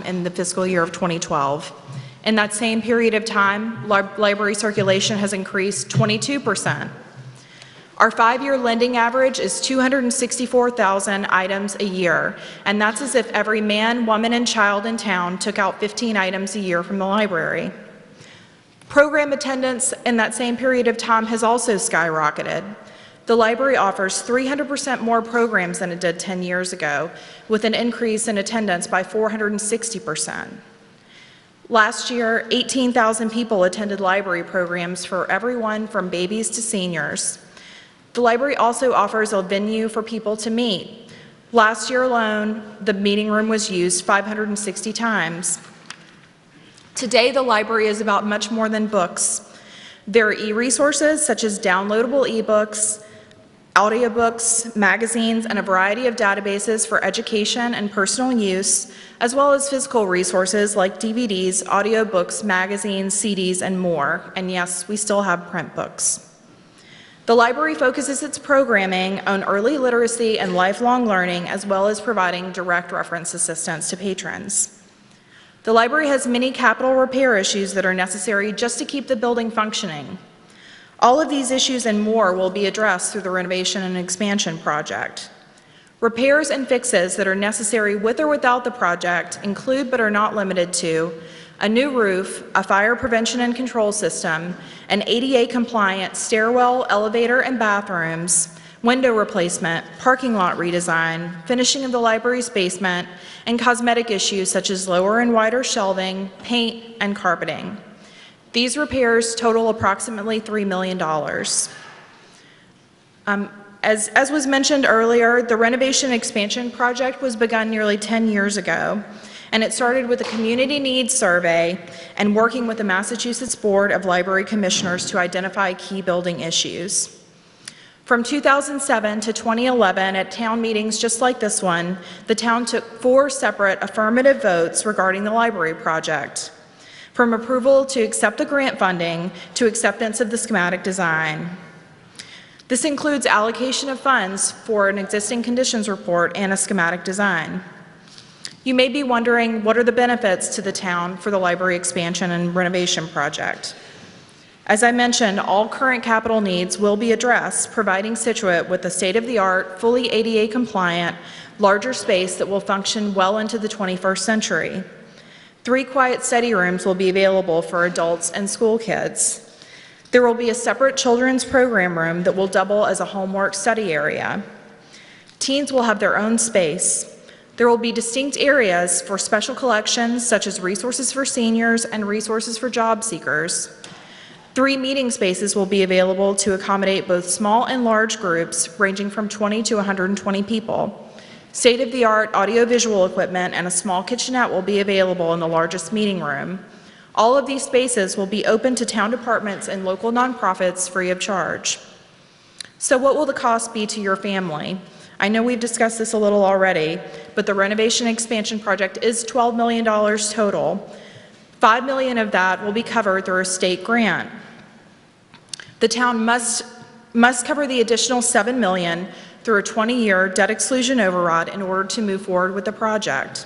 in the fiscal year of 2012. In that same period of time, library circulation has increased 22%. Our 5-year lending average is 264,000 items a year, and that's as if every man, woman, and child in town took out 15 items a year from the library. Program attendance in that same period of time has also skyrocketed. The library offers 300% more programs than it did 10 years ago, with an increase in attendance by 460%. Last year, 18,000 people attended library programs for everyone from babies to seniors. The library also offers a venue for people to meet. Last year alone, the meeting room was used 560 times. Today, the library is about much more than books. There are e-resources such as downloadable ebooks, audiobooks, magazines, and a variety of databases for education and personal use, as well as physical resources like DVDs, audiobooks, magazines, CDs, and more. And yes, we still have print books. The library focuses its programming on early literacy and lifelong learning, as well as providing direct reference assistance to patrons. The library has many capital repair issues that are necessary just to keep the building functioning. All of these issues and more will be addressed through the renovation and expansion project. Repairs and fixes that are necessary with or without the project include but are not limited to a new roof, a fire prevention and control system, an ADA-compliant stairwell, elevator, and bathrooms, window replacement, parking lot redesign, finishing of the library's basement, and cosmetic issues such as lower and wider shelving, paint, and carpeting. These repairs total approximately $3 million. As was mentioned earlier, the renovation expansion project was begun nearly 10 years ago, and it started with a community needs survey and working with the Massachusetts Board of Library Commissioners to identify key building issues. From 2007 to 2011, at town meetings just like this one, the town took 4 separate affirmative votes regarding the library project, from approval to accept the grant funding to acceptance of the schematic design. This includes allocation of funds for an existing conditions report and a schematic design. You may be wondering, what are the benefits to the town for the library expansion and renovation project? As I mentioned, all current capital needs will be addressed, providing Scituate with a state-of-the-art, fully ADA compliant, larger space that will function well into the 21st century. 3 quiet study rooms will be available for adults and school kids. There will be a separate children's program room that will double as a homework study area. Teens will have their own space. There will be distinct areas for special collections such as resources for seniors and resources for job seekers. 3 meeting spaces will be available to accommodate both small and large groups ranging from 20 to 120 people. State-of-the-art audiovisual equipment and a small kitchenette will be available in the largest meeting room. All of these spaces will be open to town departments and local nonprofits free of charge. So what will the cost be to your family? I know we've discussed this a little already, but the renovation expansion project is $12 million total. $5 million of that will be covered through a state grant. The town must cover the additional $7 million through a 20-year debt exclusion override in order to move forward with the project.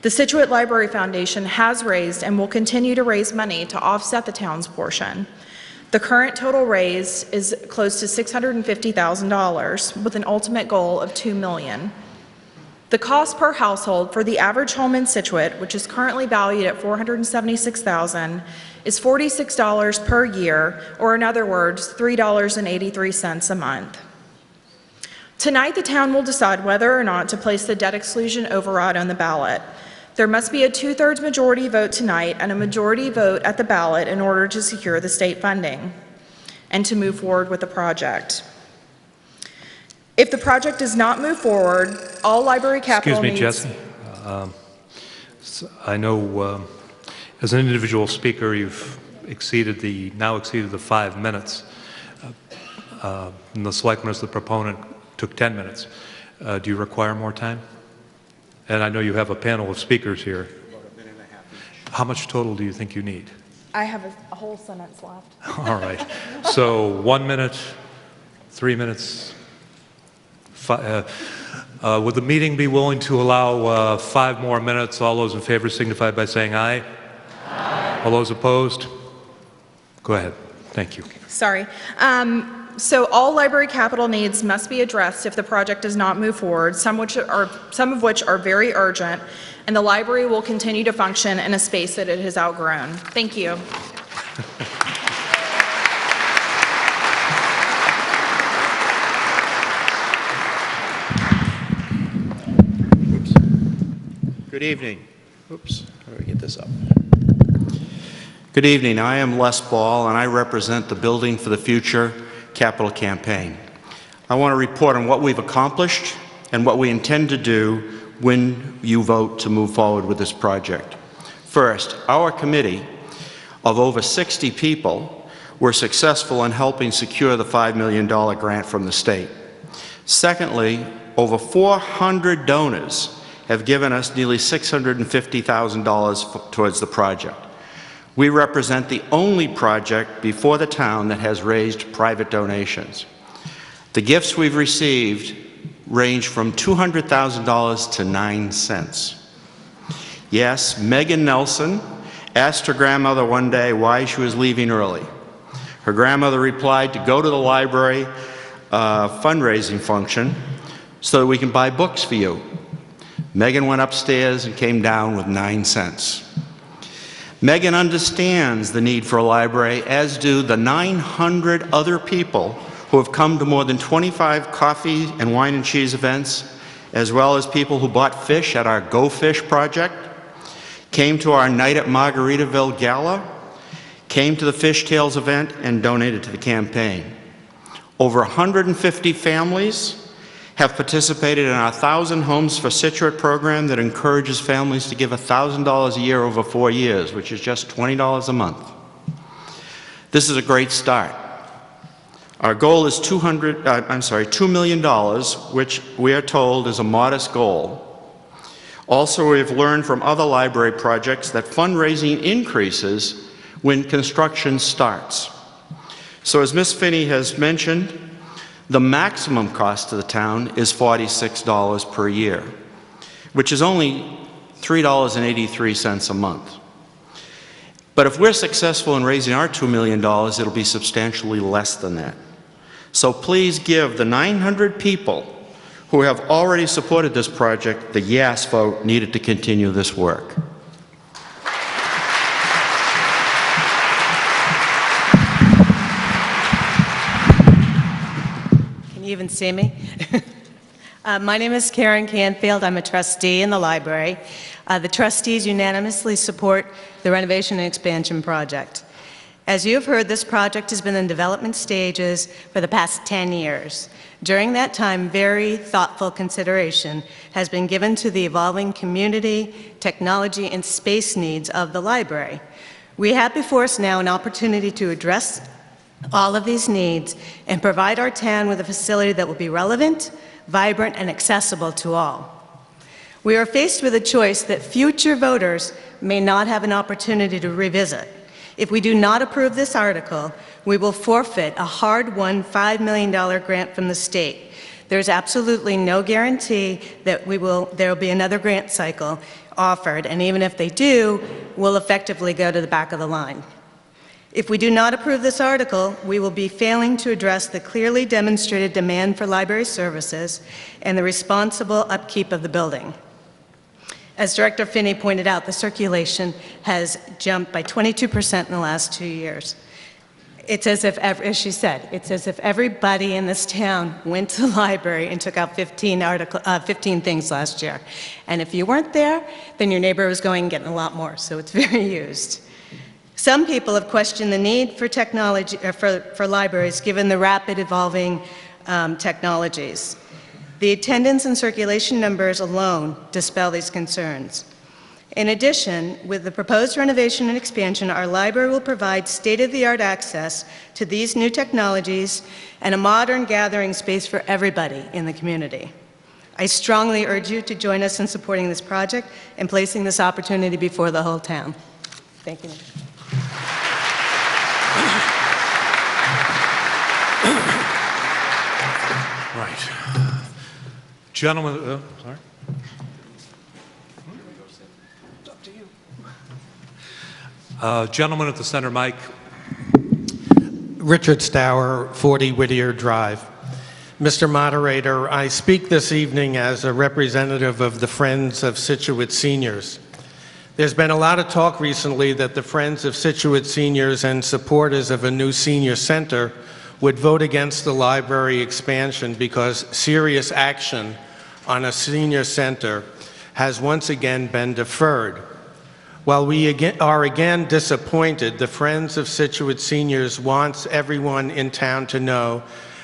The Scituate Library Foundation has raised and will continue to raise money to offset the town's portion. The current total raised is close to $650,000 with an ultimate goal of $2 million. The cost per household for the average home in Scituate, which is currently valued at $476,000, is $46 per year, or in other words, $3.83 a month. Tonight, the town will decide whether or not to place the debt exclusion override on the ballot. There must be a 2/3 majority vote tonight and a majority vote at the ballot in order to secure the state funding and to move forward with the project. If the project does not move forward, all library capital needs... Excuse me, Jesse. I know as an individual speaker, you've now exceeded the 5 minutes. And the selectman as the proponent took 10 minutes. Do you require more time? And I know you have a panel of speakers here. About a minute and a half each. How much total do you think you need? I have a whole sentence left. All right. So 1 minute, 3 minutes. Would the meeting be willing to allow 5 more minutes? All those in favor signify by saying aye. Aye. All those opposed? Go ahead. Thank you. Sorry. So all library capital needs must be addressed if the project does not move forward, some of which are very urgent, and the library will continue to function in a space that it has outgrown. Thank you. Good evening. Oops, how do we get this up? Good evening. I am Les Ball, and I represent the Building for the Future Capital Campaign. I want to report on what we've accomplished and what we intend to do when you vote to move forward with this project. First, our committee of over 60 people were successful in helping secure the $5 million grant from the state. Secondly, over 400 donors have given us nearly $650,000 towards the project. We represent the only project before the town that has raised private donations. The gifts we've received range from $200,000 to 9 cents. Yes, Megan Nelson asked her grandmother one day why she was leaving early. Her grandmother replied to go to the library fundraising function so that we can buy books for you. Megan went upstairs and came down with 9 cents. Megan understands the need for a library, as do the 900 other people who have come to more than 25 coffee and wine and cheese events, as well as people who bought fish at our Go Fish project, came to our Night at Margaritaville Gala, came to the Fishtails event, and donated to the campaign. Over 150 families have participated in our 1,000 Homes for Scituate program that encourages families to give $1,000 a year over 4 years, which is just $20 a month. This is a great start. Our goal is $2 million, which we are told is a modest goal. Also, we have learned from other library projects that fundraising increases when construction starts. So as Ms. Finney has mentioned, the maximum cost to the town is $46 per year, which is only $3.83 a month. But if we're successful in raising our $2 million, it'll be substantially less than that. So please give the 900 people who have already supported this project the yes vote needed to continue this work. Can you even see me? My name is Karen Canfield. I'm a trustee in the library. The trustees unanimously support the renovation and expansion project. As you have heard, this project has been in development stages for the past 10 years. During that time, very thoughtful consideration has been given to the evolving community, technology, and space needs of the library. We have before us now an opportunity to address all of these needs and provide our town with a facility that will be relevant, vibrant, and accessible to all. We are faced with a choice that future voters may not have an opportunity to revisit. If we do not approve this article, we will forfeit a hard-won $5 million grant from the state. There's absolutely no guarantee that there will be another grant cycle offered, and even if they do, we'll effectively go to the back of the line. If we do not approve this article, we will be failing to address the clearly demonstrated demand for library services and the responsible upkeep of the building. As Director Finney pointed out, the circulation has jumped by 22% in the last 2 years. It's as if, as she said, it's as if everybody in this town went to the library and took out 15 things last year. And if you weren't there, then your neighbor was going and getting a lot more, so it's very used. Some people have questioned the need for technology, for libraries, given the rapid evolving technologies. The attendance and circulation numbers alone dispel these concerns. In addition, with the proposed renovation and expansion, our library will provide state-of-the-art access to these new technologies and a modern gathering space for everybody in the community. I strongly urge you to join us in supporting this project and placing this opportunity before the whole town. Thank you. Right. Gentlemen, sorry. It's up to you. Gentleman at the center mic. Richard Stour, 40 Whittier Drive. Mr. Moderator, I speak this evening as a representative of the Friends of Scituate Seniors. There's been a lot of talk recently that the Friends of Scituate Seniors and supporters of a new senior center would vote against the library expansion because serious action on a senior center has once again been deferred. While we are again disappointed, the Friends of Scituate Seniors wants everyone in town to know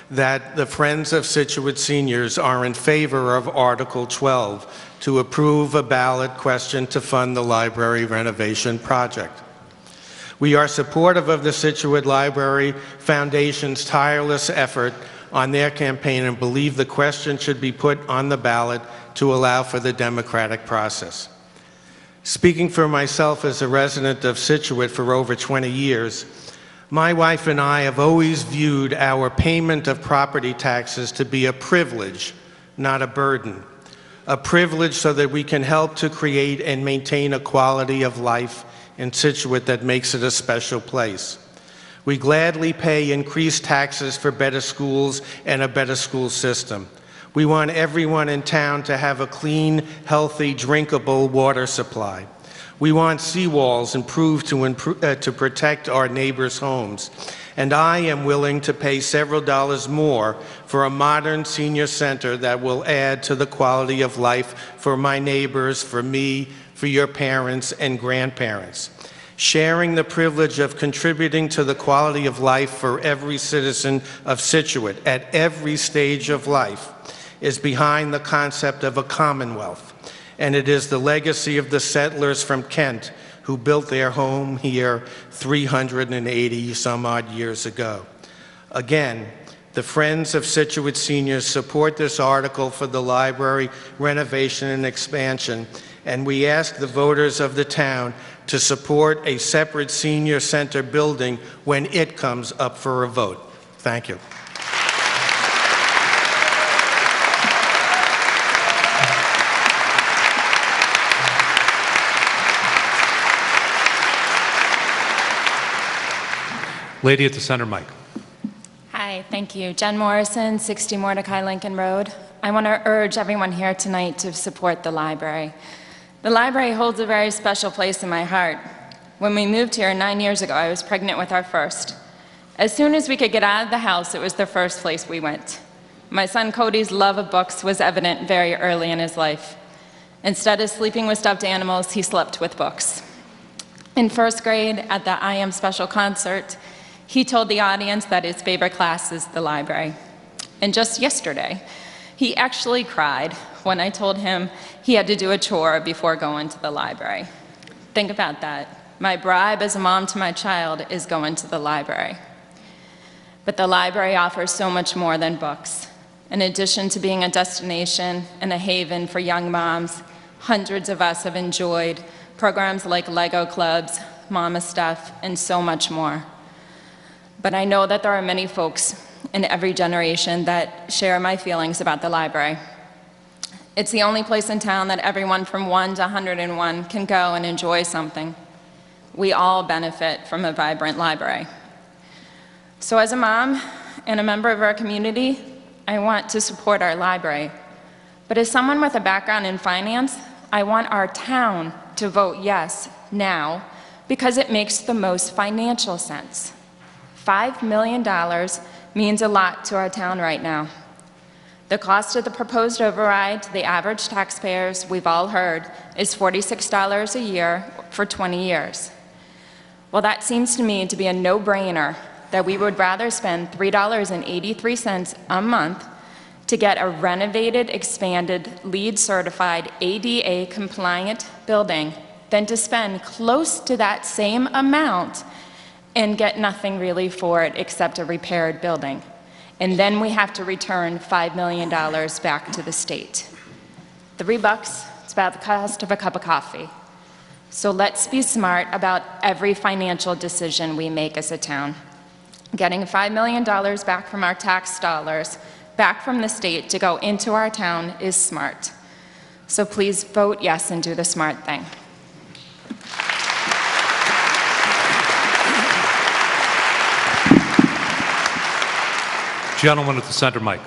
that the Friends of Scituate Seniors are in favor of Article 12 to approve a ballot question to fund the library renovation project. We are supportive of the Scituate Library Foundation's tireless effort on their campaign and believe the question should be put on the ballot to allow for the democratic process. Speaking for myself as a resident of Scituate for over 20 years, my wife and I have always viewed our payment of property taxes to be a privilege, not a burden. A privilege so that we can help to create and maintain a quality of life in Scituate that makes it a special place. We gladly pay increased taxes for better schools and a better school system. We want everyone in town to have a clean, healthy, drinkable water supply. We want seawalls improved to protect our neighbors' homes. And I am willing to pay several dollars more for a modern senior center that will add to the quality of life for my neighbors, for me, for your parents and grandparents. Sharing the privilege of contributing to the quality of life for every citizen of Scituate at every stage of life is behind the concept of a commonwealth, and it is the legacy of the settlers from Kent who built their home here 380 some odd years ago. Again, the Friends of Scituate Seniors support this article for the library renovation and expansion, and we ask the voters of the town to support a separate senior center building when it comes up for a vote. Thank you. Lady at the center mic. Hi, thank you. Jen Morrison, 60 Mordecai Lincoln Road. I want to urge everyone here tonight to support the library. The library holds a very special place in my heart. When we moved here 9 years ago, I was pregnant with our first. As soon as we could get out of the house, it was the first place we went. My son Cody's love of books was evident very early in his life. Instead of sleeping with stuffed animals, he slept with books. In first grade, at the I Am Special concert, he told the audience that his favorite class is the library. And just yesterday, he actually cried when I told him he had to do a chore before going to the library. Think about that. My bribe as a mom to my child is going to the library. But the library offers so much more than books. In addition to being a destination and a haven for young moms, hundreds of us have enjoyed programs like Lego clubs, Mama Stuff, and so much more. But I know that there are many folks in every generation that share my feelings about the library. It's the only place in town that everyone from 1 to 101 can go and enjoy something. We all benefit from a vibrant library. So as a mom and a member of our community, I want to support our library. But as someone with a background in finance, I want our town to vote yes now because it makes the most financial sense. $5 million means a lot to our town right now. The cost of the proposed override to the average taxpayers, we've all heard, is $46 a year for 20 years. Well, that seems to me to be a no-brainer that we would rather spend $3.83 a month to get a renovated, expanded, LEED-certified, ADA-compliant building than to spend close to that same amount and get nothing really for it except a repaired building. And then we have to return $5 million back to the state. $3, it's about the cost of a cup of coffee. So let's be smart about every financial decision we make as a town. Getting $5 million back from our tax dollars, back from the state to go into our town is smart. So please vote yes and do the smart thing. Gentleman at the center mic.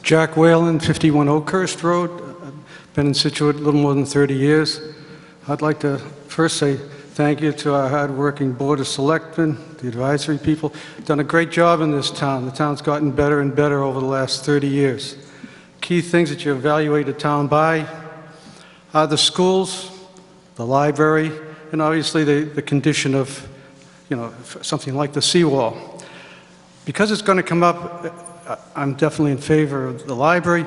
Jack Whalen, 51 Oakhurst Road. I've been in Scituate a little more than 30 years. I'd like to first say thank you to our hard-working Board of Selectmen, the advisory people. Done a great job in this town. The town's gotten better and better over the last 30 years. Key things that you evaluate a town by are the schools, the library, and obviously the condition of, something like the seawall. Because it's going to come up, I'm definitely in favor of the library.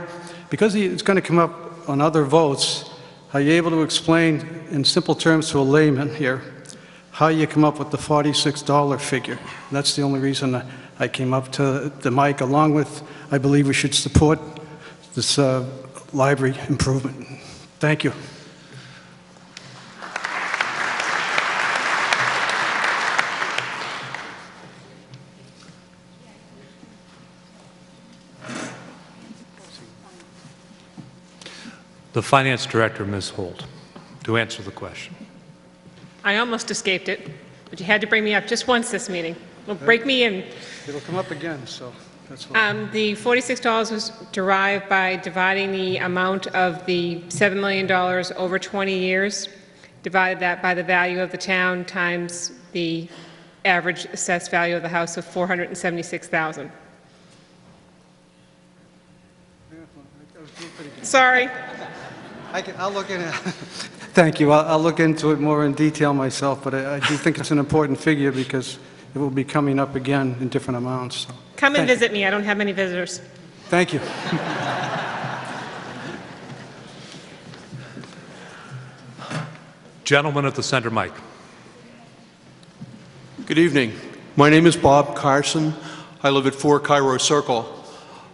Because it's going to come up on other votes, are you able to explain in simple terms to a layman here how you come up with the $46 figure? That's the only reason I came up to the mic along with, I believe we should support this library improvement. Thank you. The Finance Director, Ms. Holt, to answer the question. I almost escaped it, but you had to bring me up just once this meeting. Well, break me in. It'll come up again, so that's why. The $46 was derived by dividing the amount of the $7 million over 20 years, divided that by the value of the town times the average assessed value of the house of $476,000. Sorry. I'll look into it. Thank you. I'll look into it more in detail myself, but I do think it's an important figure because it will be coming up again in different amounts. So. Come and visit me. I don't have many visitors. Thank you. Gentleman at the center mic. Good evening. My name is Bob Carson. I live at 4 Cairo Circle.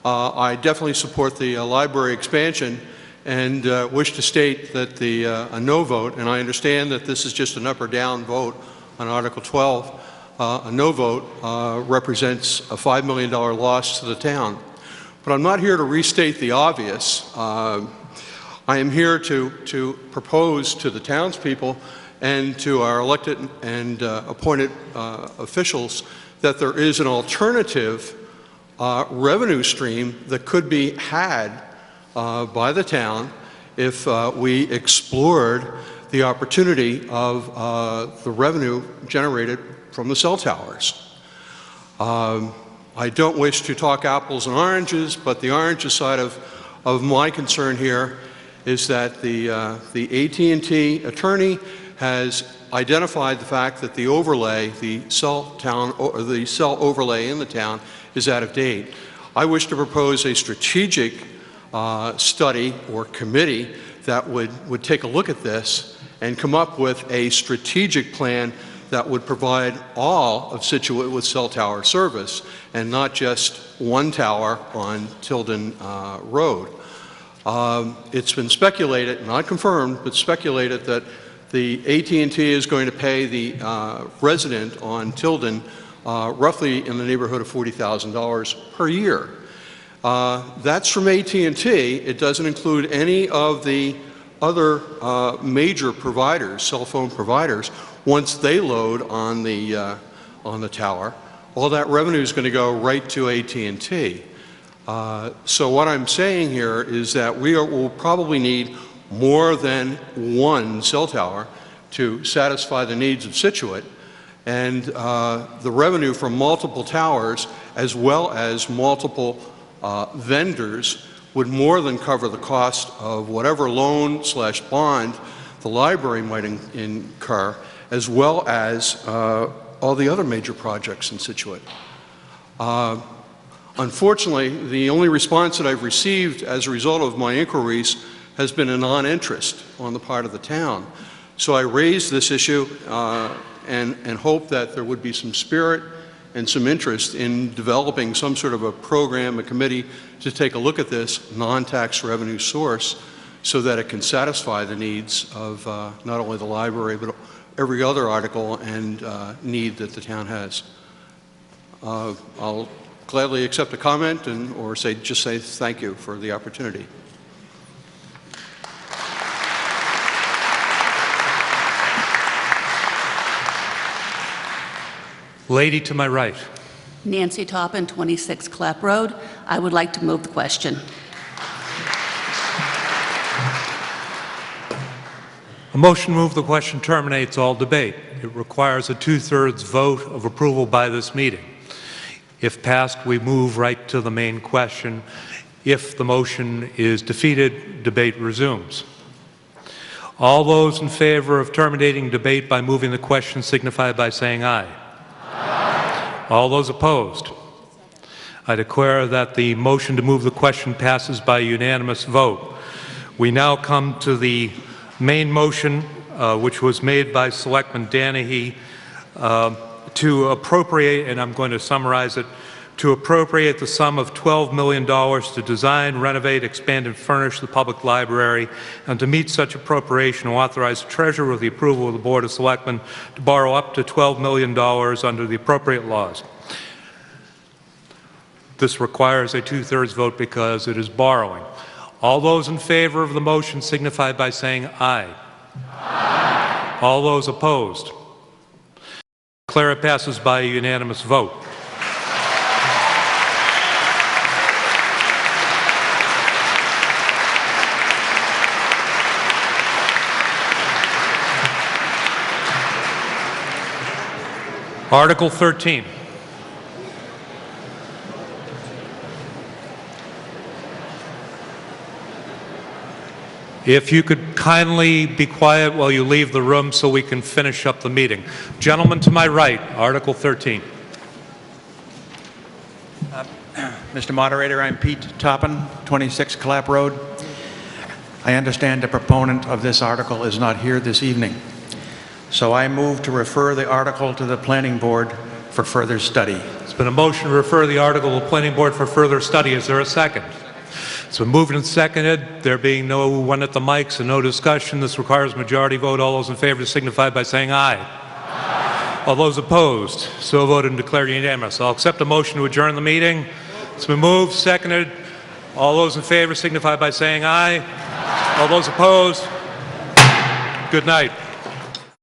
I definitely support the library expansion and wish to state that a no vote, and I understand that this is just an up or down vote on Article 12, a no vote represents a $5 million loss to the town. But I'm not here to restate the obvious. I am here to propose to the townspeople and to our elected and appointed officials that there is an alternative revenue stream that could be had by the town if we explored the opportunity of the revenue generated from the cell towers. I don't wish to talk apples and oranges, but the oranges side of my concern here is that the AT&T attorney has identified the fact that the overlay, the cell overlay in the town is out of date. I wish to propose a strategic study or committee that would take a look at this and come up with a strategic plan that would provide all of Scituate with cell tower service and not just one tower on Tilden Road. It's been speculated, not confirmed, but speculated that the AT&T is going to pay the resident on Tilden roughly in the neighborhood of $40,000 per year. That's from AT&T. It doesn't include any of the other major providers, cell phone providers. Once they load on the tower, all that revenue is going to go right to AT&T. So what I'm saying here is that will probably need more than one cell tower to satisfy the needs of Scituate, and the revenue from multiple towers as well as multiple vendors would more than cover the cost of whatever loan/bond the library might incur, as well as all the other major projects in Scituate. Unfortunately, the only response that I've received as a result of my inquiries has been a non-interest on the part of the town. So I raised this issue and hope that there would be some spirit and some interest in developing some sort of a program, a committee, to take a look at this non-tax revenue source so that it can satisfy the needs of not only the library, but every other article and need that the town has. I'll gladly accept a comment or just say thank you for the opportunity. Lady to my right. Nancy Toppin, 26 Clapp Road. I would like to move the question. A motion to move the question terminates all debate. It requires a 2/3 vote of approval by this meeting. If passed, we move right to the main question. If the motion is defeated, debate resumes. All those in favor of terminating debate by moving the question signify by saying aye. All those opposed? I declare that the motion to move the question passes by unanimous vote. We now come to the main motion, which was made by Selectman Danahy, to appropriate, and I'm going to summarize it, to appropriate the sum of $12 million to design, renovate, expand, and furnish the public library, and to meet such appropriation, authorize the treasurer with the approval of the Board of Selectmen to borrow up to $12 million under the appropriate laws. This requires a two-thirds vote because it is borrowing. All those in favor of the motion signify by saying aye. Aye. All those opposed? Declare it passes by a unanimous vote. Article 13. If you could kindly be quiet while you leave the room so we can finish up the meeting. Gentleman to my right, Article 13. Mr. Moderator, I'm Pete Toppin, 26 Clap Road. I understand the proponent of this article is not here this evening. So I move to refer the article to the Planning Board for further study. It's been a motion to refer the article to the Planning Board for further study. Is there a second? It's been moved and seconded. There being no one at the mics and no discussion, this requires a majority vote. All those in favor signify by saying aye. Aye. All those opposed, so voted and declared unanimous. I'll accept a motion to adjourn the meeting. It's been moved, seconded. All those in favor signify by saying aye. Aye. All those opposed, good night.